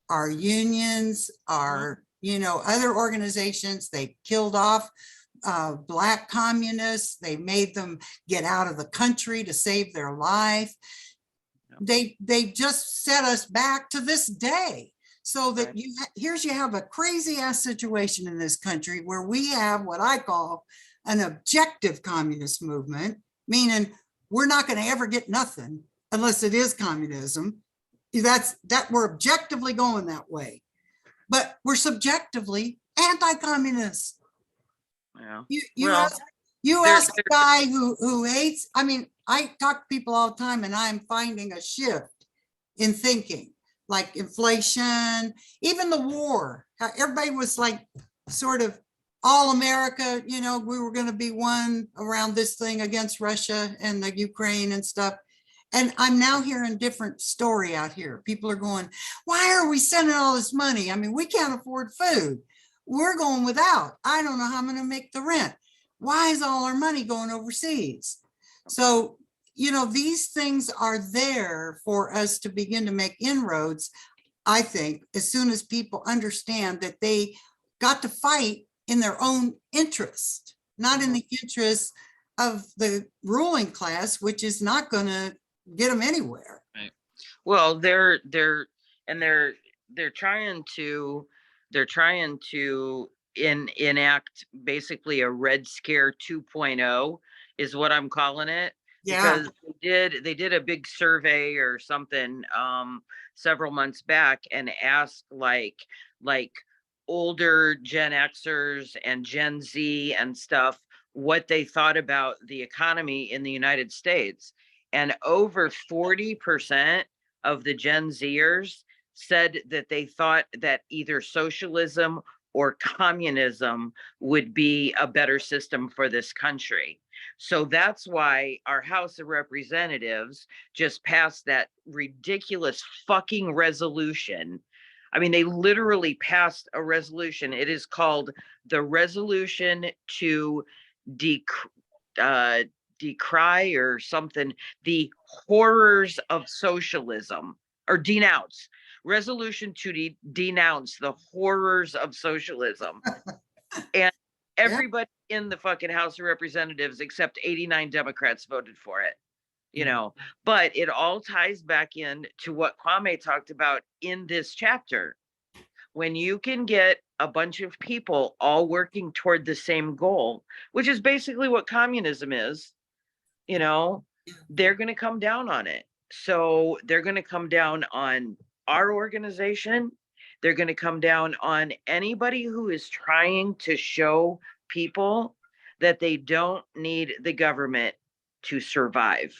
our unions, our, other organizations. They killed off Black communists. They made them get out of the country to save their life. They just set us back to this day, so that you have a crazy ass situation in this country where we have what I call an objective communist movement, meaning we're not going to ever get nothing unless it is communism. That we're objectively going that way, but we're subjectively anti-communist. Yeah. You ask a guy who hates, I mean, I talk to people all the time and I'm finding a shift in thinking, like inflation, even the war. Everybody was sort of all America, we were going to be one around this thing against Russia and the Ukraine and stuff. And I'm now hearing a different story out here. People are going, why are we sending all this money? I mean, we can't afford food. We're going without. I don't know how I'm going to make the rent. Why is all our money going overseas? So, these things are there for us to begin to make inroads. I think as soon as people understand that they got to fight in their own interest, not in the interest of the ruling class, which is not going to get them anywhere. Right. Well, they're trying to enact basically a Red Scare 2.0 is what I'm calling it. Yeah. Because they did a big survey or something several months back and asked like older Gen Xers and Gen Z and stuff what they thought about the economy in the United States. And over 40% of the Gen Zers said that they thought that either socialism or communism would be a better system for this country. So that's why our House of Representatives just passed that ridiculous fucking resolution. I mean, they literally passed a resolution. It is called the Resolution to Decry or something, the horrors of socialism, or denounce. Resolution to denounce the horrors of socialism. And everybody in the fucking House of Representatives except 89 Democrats voted for it, but it all ties back in to what Kwame talked about in this chapter. When you can get a bunch of people all working toward the same goal, which is basically what communism is, they're going to come down on it. So they're going to come down on our organization. They're going to come down on anybody who is trying to show people that they don't need the government to survive.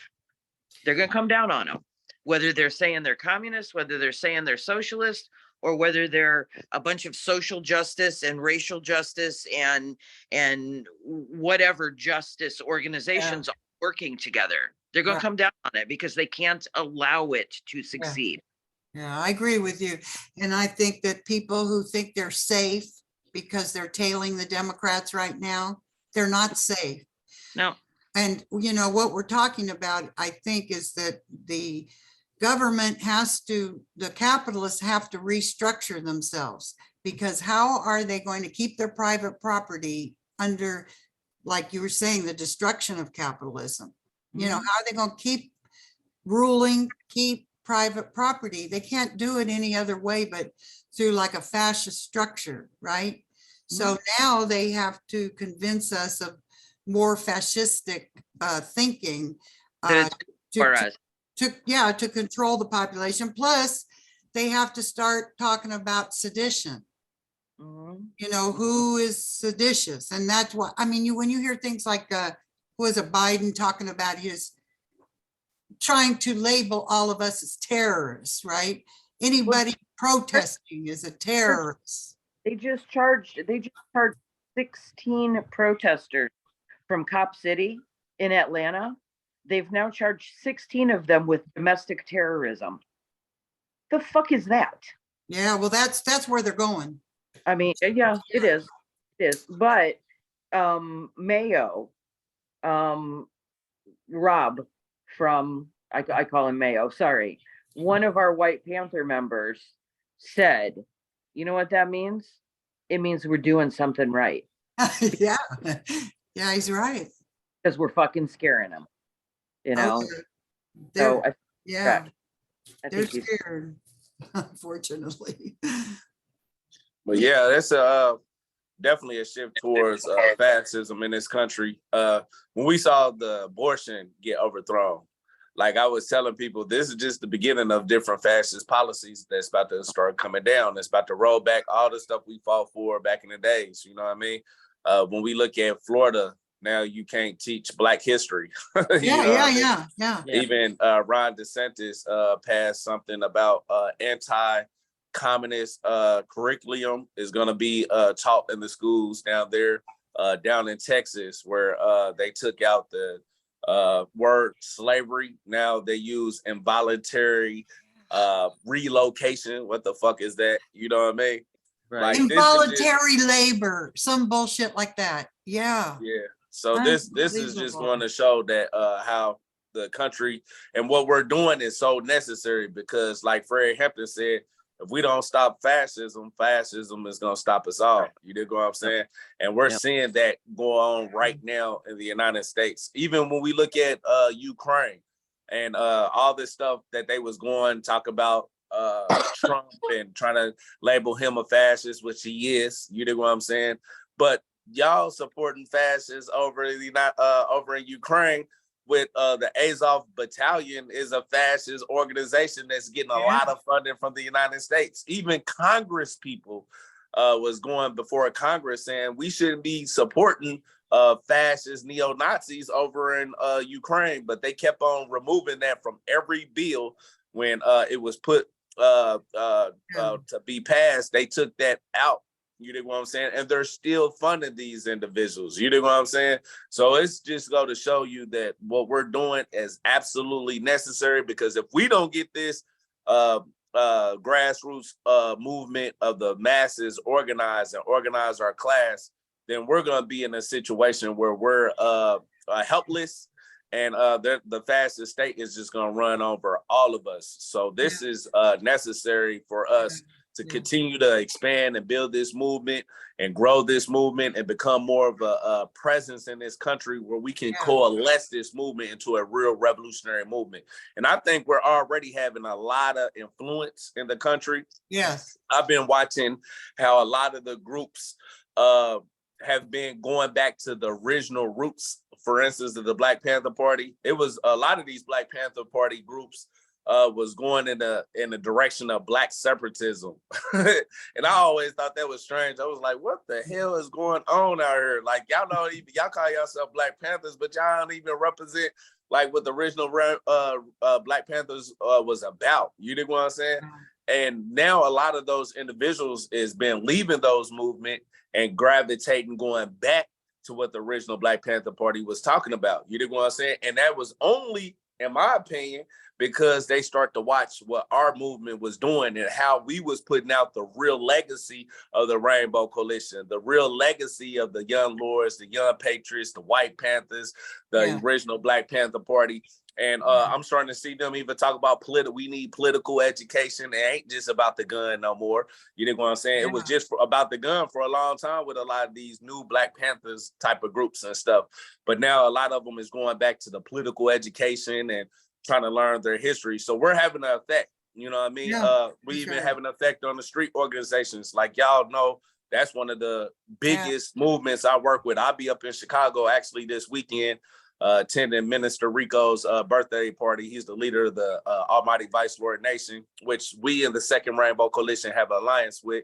They're going to come down on them, whether they're saying they're communists, whether they're saying they're socialist, or whether they're a bunch of social justice and racial justice and whatever justice organizations are working together. They're going to come down on it because they can't allow it to succeed. Yeah, I agree with you. And I think that people who think they're safe because they're tailing the Democrats right now, they're not safe. No. And you know, what we're talking about, I think, is that the government the capitalists have to restructure themselves, because how are they going to keep their private property under, like you were saying, the destruction of capitalism? You know, how are they going to keep ruling, keep private property? They can't do it any other way but through like a fascist structure, right? So now they have to convince us of more fascistic thinking For us. to control the population. Plus, they have to start talking about sedition. You know, who is seditious? And that's what, I mean, when you hear things like, who is it, Biden talking about his trying to label all of us as terrorists, right? Anybody protesting is a terrorist. They just charged 16 protesters from Cop City in Atlanta. They've now charged 16 of them with domestic terrorism. The fuck is that? Yeah, well, that's where they're going. I mean, yeah, it is. It is. But Mayo, Rob from, I call him Mayo, sorry. One of our White Panther members said, you know what that means? It means we're doing something right. Yeah, yeah, he's right. Because we're fucking scaring them, you know? Okay. So Yeah, I they're think he's scared, unfortunately. But yeah, that's definitely a shift towards fascism in this country. When we saw the abortion get overthrown, like I was telling people, this is just the beginning of different fascist policies that's about to start coming down. It's about to roll back all the stuff we fought for back in the days. You know what I mean? When we look at Florida, now you can't teach Black history. Yeah. Even Ron DeSantis passed something about anti-communist curriculum is going to be taught in the schools down there, down in Texas, where they took out the word slavery. Now they use involuntary relocation. What the fuck is that? You know what I mean? right. Like, Involuntary labor, some bullshit like that. Yeah. yeah. So this is just going to show that how the country and what we're doing is so necessary, because like Fred Hampton said, if we don't stop fascism, fascism is going to stop us all. You dig what I'm saying? And we're seeing that go on right now in the United States. Even when we look at Ukraine and all this stuff that they was going talk about Trump and trying to label him a fascist, which he is. You dig what I'm saying? But y'all supporting fascists over in Ukraine with the Azov Battalion is a fascist organization that's getting a lot of funding from the United States. Even Congress people was going before Congress saying we shouldn't be supporting fascist neo-Nazis over in Ukraine, but they kept on removing that from every bill when it was put to be passed. They took that out. You dig what I'm saying? And they're still funding these individuals. You dig what I'm saying? So it's just going to show you that what we're doing is absolutely necessary, because if we don't get this grassroots movement of the masses organized and organize our class, then we're going to be in a situation where we're helpless, and the fascist state is just going to run over all of us. So this is necessary for us to continue to expand and build this movement and grow this movement and become more of a presence in this country where we can coalesce this movement into a real revolutionary movement. And I think we're already having a lot of influence in the country. Yes. I've been watching how a lot of the groups have been going back to the original roots. For instance, of the Black Panther Party. It was a lot of these Black Panther Party groups was going in the direction of Black separatism. And I always thought that was strange. I was like, what the hell is going on out here? Like, y'all call yourself Black Panthers, but y'all don't even represent like what the original Black Panthers was about. You dig what I'm saying? And now a lot of those individuals is been leaving those movement and gravitating, going back to what the original Black Panther Party was talking about. You dig what I'm saying? And that was only, in my opinion, because they start to watch what our movement was doing and how we was putting out the real legacy of the Rainbow Coalition, the real legacy of the Young Lords, the Young Patriots, the White Panthers, the original Black Panther Party. And I'm starting to see them even talk about we need political education. It ain't just about the gun no more. You know what I'm saying? It was just about the gun for a long time with a lot of these new Black Panthers type of groups and stuff. But now a lot of them is going back to the political education and trying to learn their history. So we're having an effect, you know what I mean? We even have an effect on the street organizations. Like y'all know, that's one of the biggest movements I work with. I'll be up in Chicago actually this weekend, attending Minister Rico's birthday party. He's the leader of the Almighty Vice Lord Nation, which we in the Second Rainbow Coalition have an alliance with.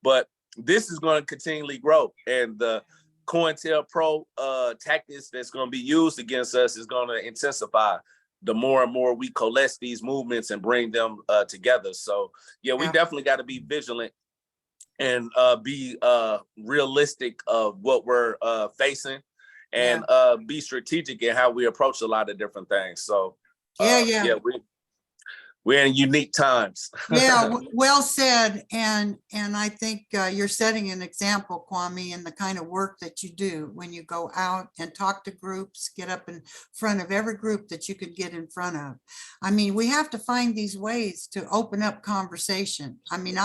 But this is going to continually grow. And the COINTELPRO tactics that's going to be used against us is going to intensify the more and more we coalesce these movements and bring them together. So yeah, we definitely got to be vigilant and be realistic of what we're facing, and be strategic in how we approach a lot of different things. So we're in unique times. Well said. And I think you're setting an example, Kwame, in the kind of work that you do when you go out and talk to groups, get up in front of every group that you could get in front of. I mean, we have to find these ways to open up conversation. I mean,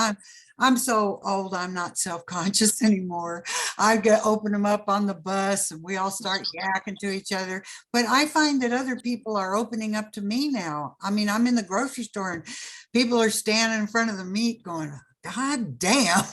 I'm so old, I'm not self-conscious anymore. I open them up on the bus and we all start yakking to each other. But I find that other people are opening up to me now. I mean, I'm in the grocery store and people are standing in front of the meat going, God damn.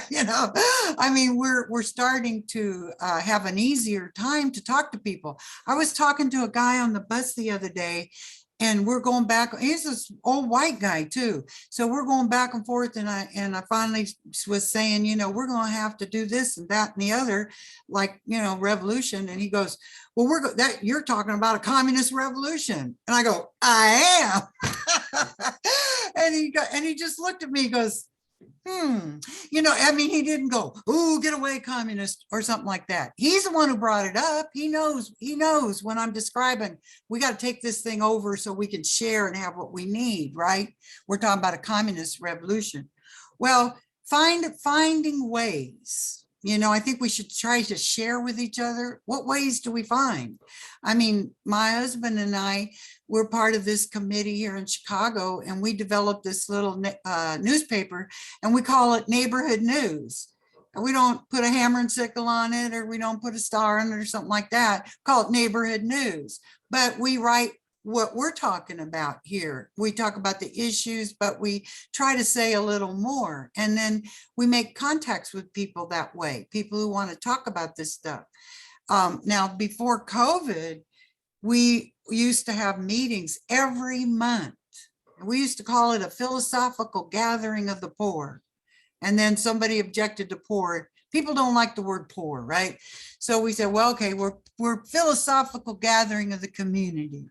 You know, I mean, we're starting to have an easier time to talk to people. I was talking to a guy on the bus the other day, and we're going back. He's this old white guy too. So we're going back and forth. And I finally was saying, you know, we're going to have to do this and that and the other, like, you know, revolution. And he goes, well, you're talking about a communist revolution. And I go, I am. and he just looked at me, he goes, you know, I mean, he didn't go, "Ooh, get away, communist," or something like that. He's the one who brought it up. He knows when I'm describing, we got to take this thing over so we can share and have what we need, right? We're talking about a communist revolution. Well, finding ways. You know, I think we should try to share with each other. What ways do we find? I mean, my husband and I, we're part of this committee here in Chicago, and we developed this little newspaper, and we call it Neighborhood News. And we don't put a hammer and sickle on it, or we don't put a star on it or something like that. Call it Neighborhood News. But we write what we're talking about here. We talk about the issues, but we try to say a little more. And then we make contacts with people that way, people who want to talk about this stuff. Now, before COVID, we used to have meetings every month. We used to call it a philosophical gathering of the poor. And then somebody objected to poor. People don't like the word poor, right? So we said, well, okay, we're philosophical gathering of the community.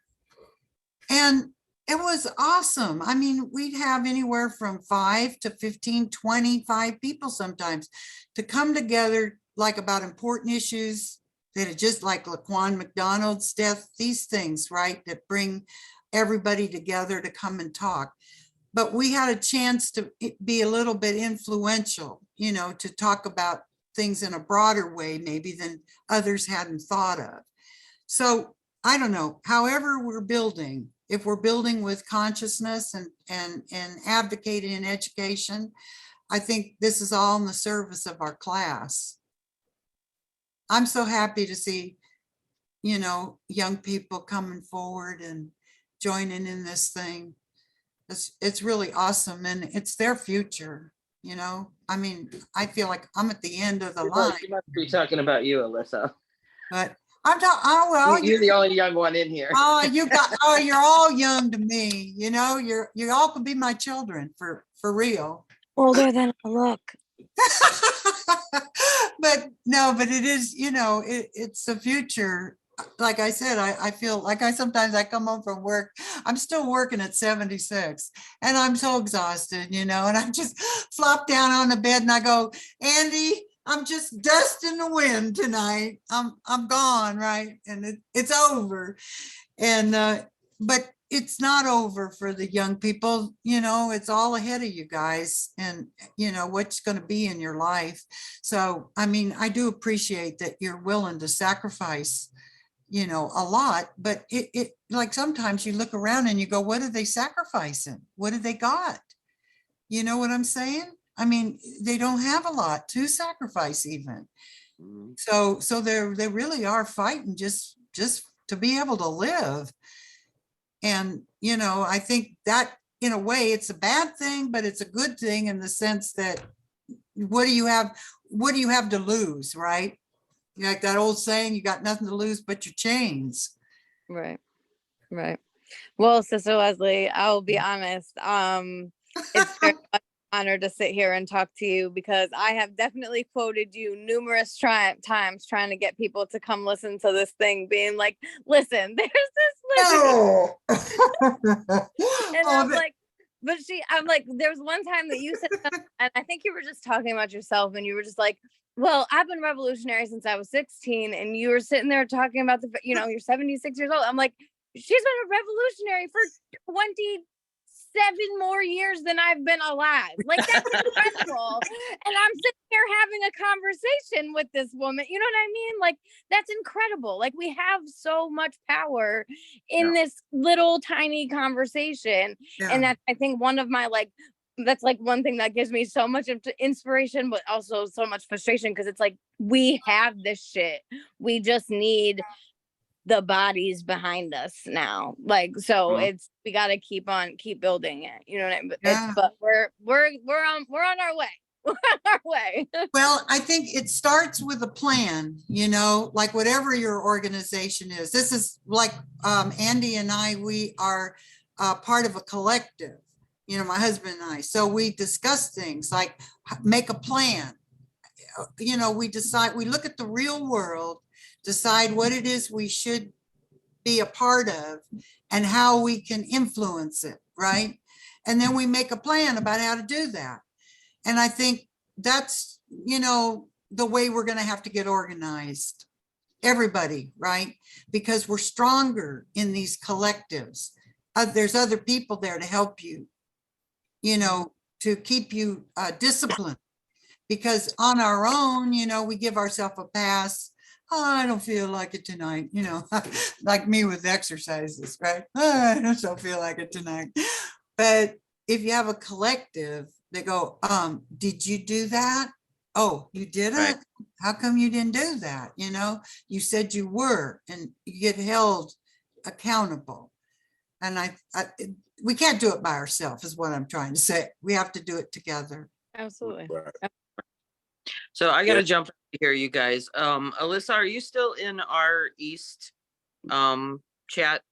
And it was awesome. I mean, we'd have anywhere from 5 to 15, 25 people sometimes to come together, like about important issues that are just like Laquan McDonald's death, these things, right, that bring everybody together to come and talk. But we had a chance to be a little bit influential, you know, to talk about things in a broader way, maybe than others hadn't thought of. So I don't know, however we're building, if we're building with consciousness and advocating in education, I think this is all in the service of our class. I'm so happy to see, you know, young people coming forward and joining in this thing. It's really awesome, and it's their future, you know. I mean, I feel like I'm at the end of the line. You must be talking about you, Alyssa. But Oh, well, You're the only young one in here. you're all young to me, you know, you all could be my children for real. Older than I look. But no, but it is, you know, it's the future. Like I said, I feel like sometimes I come home from work, I'm still working at 76 and I'm so exhausted, you know, and I just flop down on the bed and I go, Andy, I'm just dust in the wind tonight. I'm gone, right? And it's over. And but it's not over for the young people, you know, it's all ahead of you guys and you know what's going to be in your life. So I mean, I do appreciate that you're willing to sacrifice, you know, a lot, but it like sometimes you look around and you go, what are they sacrificing? What do they got? You know what I'm saying? I mean, they don't have a lot to sacrifice even. Mhm. So they really are fighting just to be able to live. And, you know, I think that in a way it's a bad thing, but it's a good thing in the sense that what do you have to lose, right? Like that old saying, you got nothing to lose but your chains. Right. Right. Well, Sister Leslie, I'll be honest. It's very much an honor to sit here and talk to you because I have definitely quoted you numerous times trying to get people to come listen to this thing, being like, listen, there's this lady. No. And Oh, I'm like, I'm like, there was one time that you said something, and I think you were just talking about yourself, and you were just like, well, I've been revolutionary since I was 16, and you were sitting there talking about you know, you're 76 years old. I'm like, she's been a revolutionary for 27 more years than I've been alive. Like, that's incredible. And I'm sitting here having a conversation with this woman. You know what I mean? Like, that's incredible. Like, we have so much power in this little tiny conversation. And that's, I think, one of my that's like one thing that gives me so much inspiration, but also so much frustration because it's like, we have this shit. We just need the bodies behind us now. Like, so we got to keep building it. You know what I mean? But we're on our way. We're on our way. Well, I think it starts with a plan, you know, like whatever your organization is. This is like Andy and I, we are part of a collective, you know, my husband and I. So we discuss things like make a plan. You know, we look at the real world, decide what it is we should be a part of and how we can influence it, right? And then we make a plan about how to do that. And I think that's, you know, the way we're going to have to get organized. Everybody, right? Because we're stronger in these collectives. There's other people there to help you, you know, to keep you disciplined. Because on our own, you know, we give ourselves a pass. Oh, I don't feel like it tonight, you know, like me with exercises, right? Oh, I just don't feel like it tonight. But if you have a collective, they go, did you do that? Oh, you didn't? Right. How come you didn't do that? You know, you said you were, and you get held accountable. And we can't do it by ourselves is what I'm trying to say. We have to do it together. Absolutely. So I gotta jump here, you guys. Alyssa, are you still in our East chat?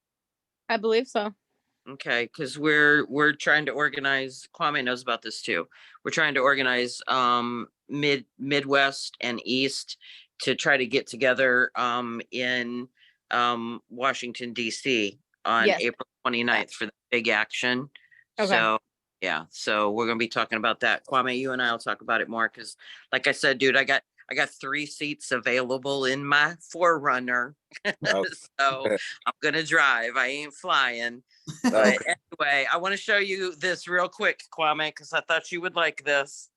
I believe so. Okay, because we're trying to organize. Kwame knows about this too. We're trying to organize Midwest and East to try to get together in Washington D.C. on April 29th for the big action. Okay. So yeah, so we're gonna be talking about that. Kwame, you and I will talk about it more because, like I said, dude, I got 3 seats available in my Forerunner. So I'm gonna drive. I ain't flying. But anyway, I want to show you this real quick, Kwame, because I thought you would like this.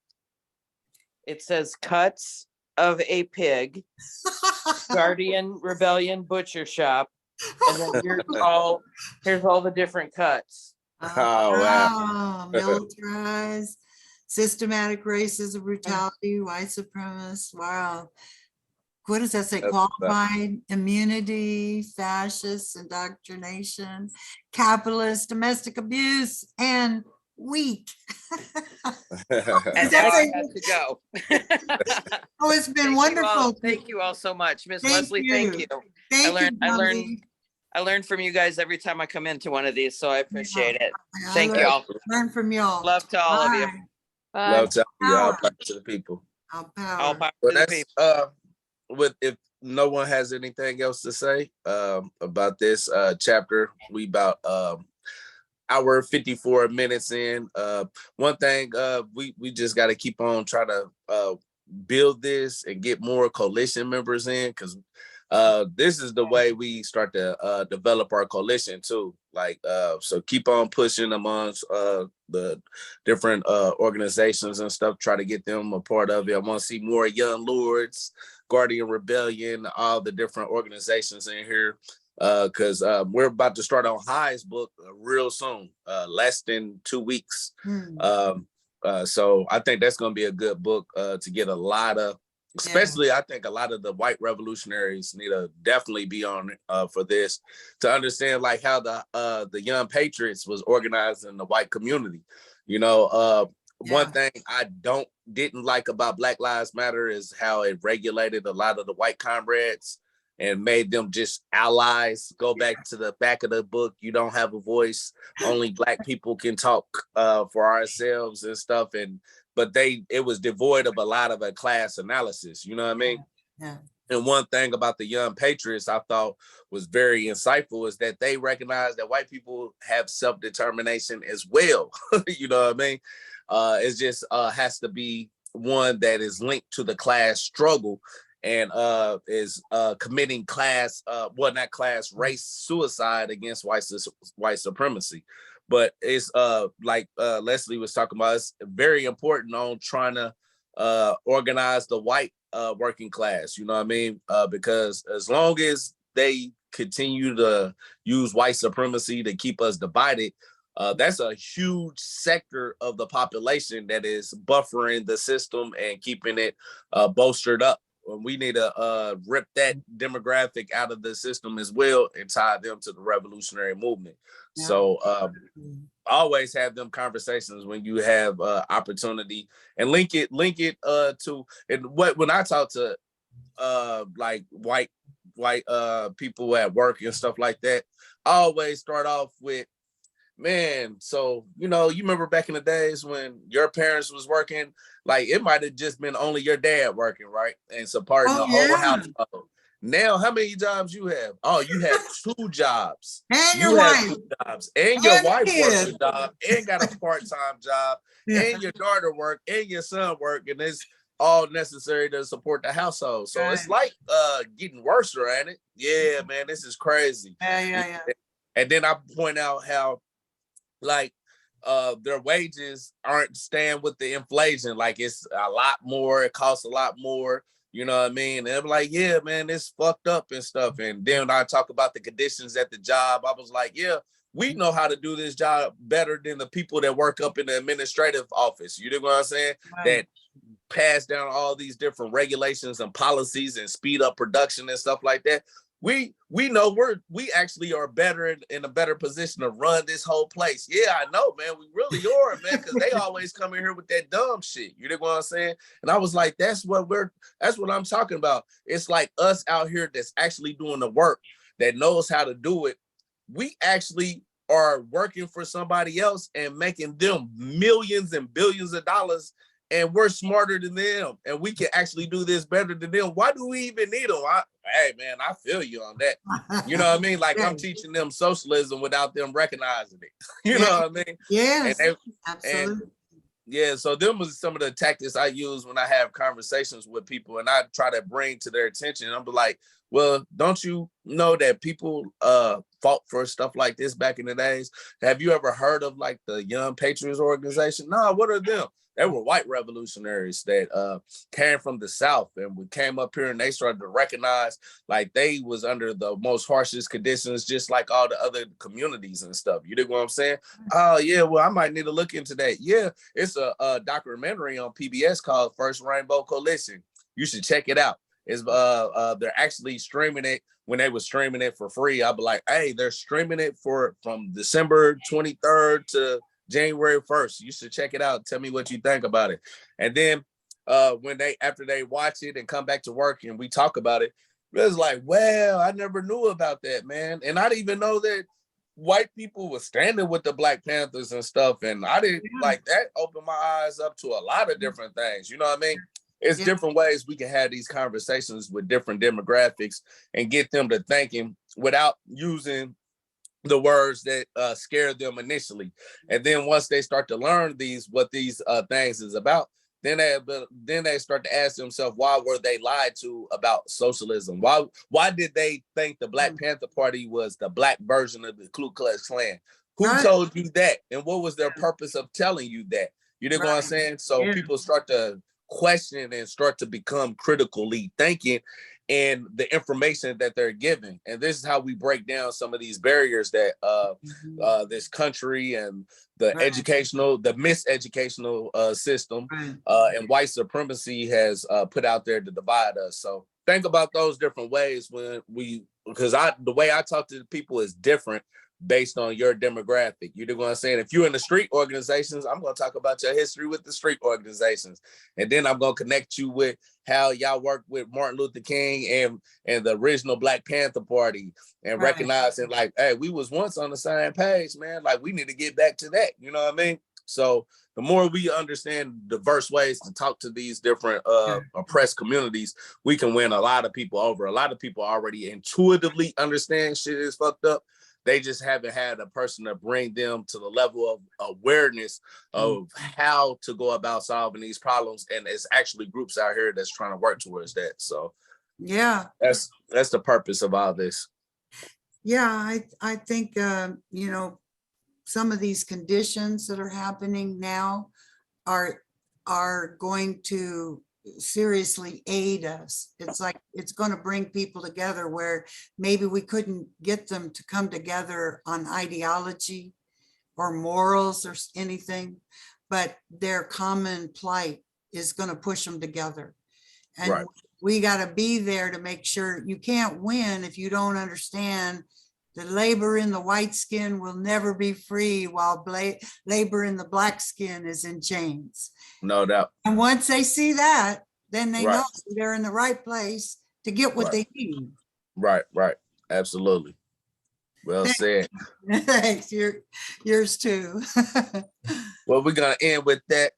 It says cuts of a pig, Guardian Rebellion Butcher Shop. And then here's all the different cuts. Oh, wow. Militarized, systematic racism, brutality, white supremacists. Wow. What does that say? Qualified immunity, fascist indoctrination, capitalist, domestic abuse, and week. And That's now I a- got to go. Oh, it's been Thank you all- wonderful. Thank you all so much. Miss Thank Leslie, thank you. you. Thank you, I learned Bobby. I learn from you guys every time I come into one of these, so I appreciate it. I Thank you all. learn from y'all. Love to all of you. Bye. Love to y'all Power. to the people. All All power. power Well, to the that's people. with if no one has anything else to say about this chapter, we about hour 54 minutes in. One thing we just got to keep on trying to build this and get more coalition members in, because this is the way we start to develop our coalition too. Like so keep on pushing amongst the different organizations and stuff, try to get them a part of it. I want to see more Young Lords, Guardian Rebellion, all the different organizations in here, because we're about to start on High's book real soon, less than 2 weeks. So I think that's going to be a good book to get a lot of, especially I think a lot of the white revolutionaries need to definitely be on for this, to understand like how the Young Patriots was organized in the white community. You know, one thing I didn't like about Black Lives Matter is how it regulated a lot of the white comrades and made them just allies. Go back to the back of the book. You don't have a voice. Only Black people can talk for ourselves and stuff. But it was devoid of a lot of a class analysis. You know what I mean? Yeah. And one thing about the Young Patriots I thought was very insightful is that they recognize that white people have self-determination as well. You know what I mean? It just has to be one that is linked to the class struggle and is committing race suicide against white supremacy. But it's like Leslie was talking about, it's very important on trying to organize the white working class, you know what I mean? Because as long as they continue to use white supremacy to keep us divided, that's a huge sector of the population that is buffering the system and keeping it bolstered up. We need to rip that demographic out of the system as well and tie them to the revolutionary movement. Yeah. So always have them conversations when you have opportunity, and link it to, and when I talk to like white people at work and stuff like that, I always start off with, man, so you remember back in the days when your parents was working, like it might have just been only your dad working, right? And supporting the whole household. Now, how many jobs you have? Oh, you have 2 jobs. And You your have wife. 2 jobs, and your And wife works kids. a job, and got a part-time job, and your daughter work, and your son work, and it's all necessary to support the household. So it's like getting worse, ain't it? Yeah, man, this is crazy. Yeah. And then I point out how, like, their wages aren't staying with the inflation. Like, it's a lot more, it costs a lot more, you know what I mean? And they're like, yeah, man, it's fucked up and stuff. And then when I talk about the conditions at the job, I was like, yeah, we know how to do this job better than the people that work up in the administrative office. You know what I'm saying? That pass down all these different regulations and policies and speed up production and stuff like that. We know we actually are better in a better position to run this whole place. Yeah, I know, man. We really are, man, because they always come in here with that dumb shit. You know what I'm saying? And I was like, that's what I'm talking about. It's like us out here that's actually doing the work, that knows how to do it. We actually are working for somebody else and making them millions and billions of dollars, and we're smarter than them, and we can actually do this better than them. Why do we even need them? Hey, man, I feel you on that. You know what I mean? Like, I'm teaching them socialism without them recognizing it. You know what I mean? Yes, absolutely. And yeah, so them was some of the tactics I use when I have conversations with people, and I try to bring to their attention. I'm like, well, don't you know that people fought for stuff like this back in the days? Have you ever heard of like the Young Patriots organization? No, what are them? They were white revolutionaries that came from the South, and we came up here and they started to recognize like they was under the most harshest conditions, just like all the other communities and stuff. You know what I'm saying? Oh yeah, well, I might need to look into that. Yeah, it's a documentary on PBS called First Rainbow Coalition. You should check it out. It's they're actually streaming it. When they were streaming it for free, I'll be like, hey, they're streaming it from December 23rd to January 1st. You should check it out. Tell me what you think about it. And then after they watch it and come back to work and we talk about it, it's like, well, I never knew about that, man. And I didn't even know that white people were standing with the Black Panthers and stuff. And I didn't like that opened my eyes up to a lot of different things. You know what I mean? It's different ways we can have these conversations with different demographics and get them to thinking without using the words that scare them initially. And then once they start to learn what these things is about, then they start to ask themselves, why were they lied to about socialism? Why did they think the Black Panther Party was the Black version of the Ku Klux Klan? Who told you that? And what was their purpose of telling you that? You know what I'm saying? So people start to question and start to become critically thinking and the information that they're given. And this is how we break down some of these barriers that this country and the miseducational system and white supremacy has put out there to divide us. So think about those different ways because the way I talk to the people is different based on your demographic. You know what I'm saying? If you're in the street organizations, I'm going to talk about your history with the street organizations. And then I'm going to connect you with how y'all work with Martin Luther King and the original Black Panther Party and recognizing like, hey, we was once on the same page, man. Like we need to get back to that. You know what I mean? So the more we understand diverse ways to talk to these different oppressed communities, we can win a lot of people over. A lot of people already intuitively understand shit is fucked up. They just haven't had a person to bring them to the level of awareness of how to go about solving these problems. And it's actually groups out here that's trying to work towards that. So Yeah. That's the purpose of all this. Yeah, I think, some of these conditions that are happening now are going to seriously aid us. It's like it's going to bring people together where maybe we couldn't get them to come together on ideology or morals or anything, but their common plight is going to push them together. And we got to be there to make sure. You can't win if you don't understand the labor in the white skin will never be free while labor in the black skin is in chains. No doubt. And once they see that, then they know they're in the right place to get what they need. Right. Absolutely. Well said. Thanks. Yours too. Well, we're gonna end with that.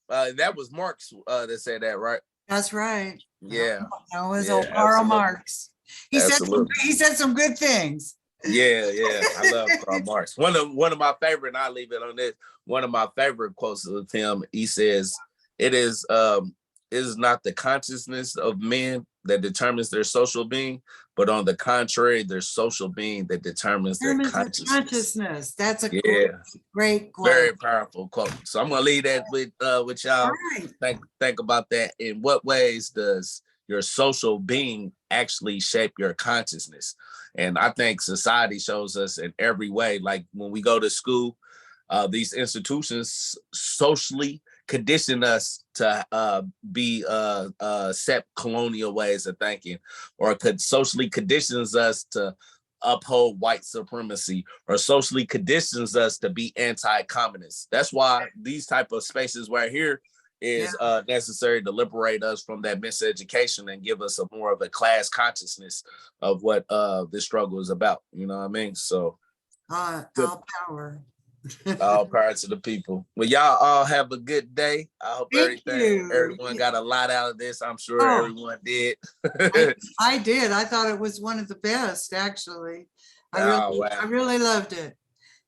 That was Marx that said that, right? That's right. Yeah. That was old Karl Marx. He said some good things. Yeah. I love Karl Marx. One of my favorite, and I'll leave it on this. One of my favorite quotes of him, he says, it is not the consciousness of men that determines their social being, but on the contrary, their social being that determines their consciousness. That's a great quote. Very powerful quote. So I'm gonna leave that with y'all. Right. Think about that. In what ways does your social being actually shape your consciousness? And I think society shows us in every way. Like when we go to school, these institutions socially condition us to be set colonial ways of thinking, or socially conditions us to uphold white supremacy, or socially conditions us to be anti-communist. That's why these type of spaces right here is necessary to liberate us from that miseducation and give us a more of a class consciousness of what this struggle is about. You know what I mean? So all power. All power to the people. Well, y'all all have a good day. I hope everyone got a lot out of this. I'm sure everyone did. I did. I thought it was one of the best, actually. I really loved it.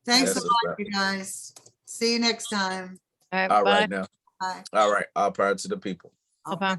Thanks a lot, you guys. See you next time. All right, now. Bye. All right. All power to the people. Okay.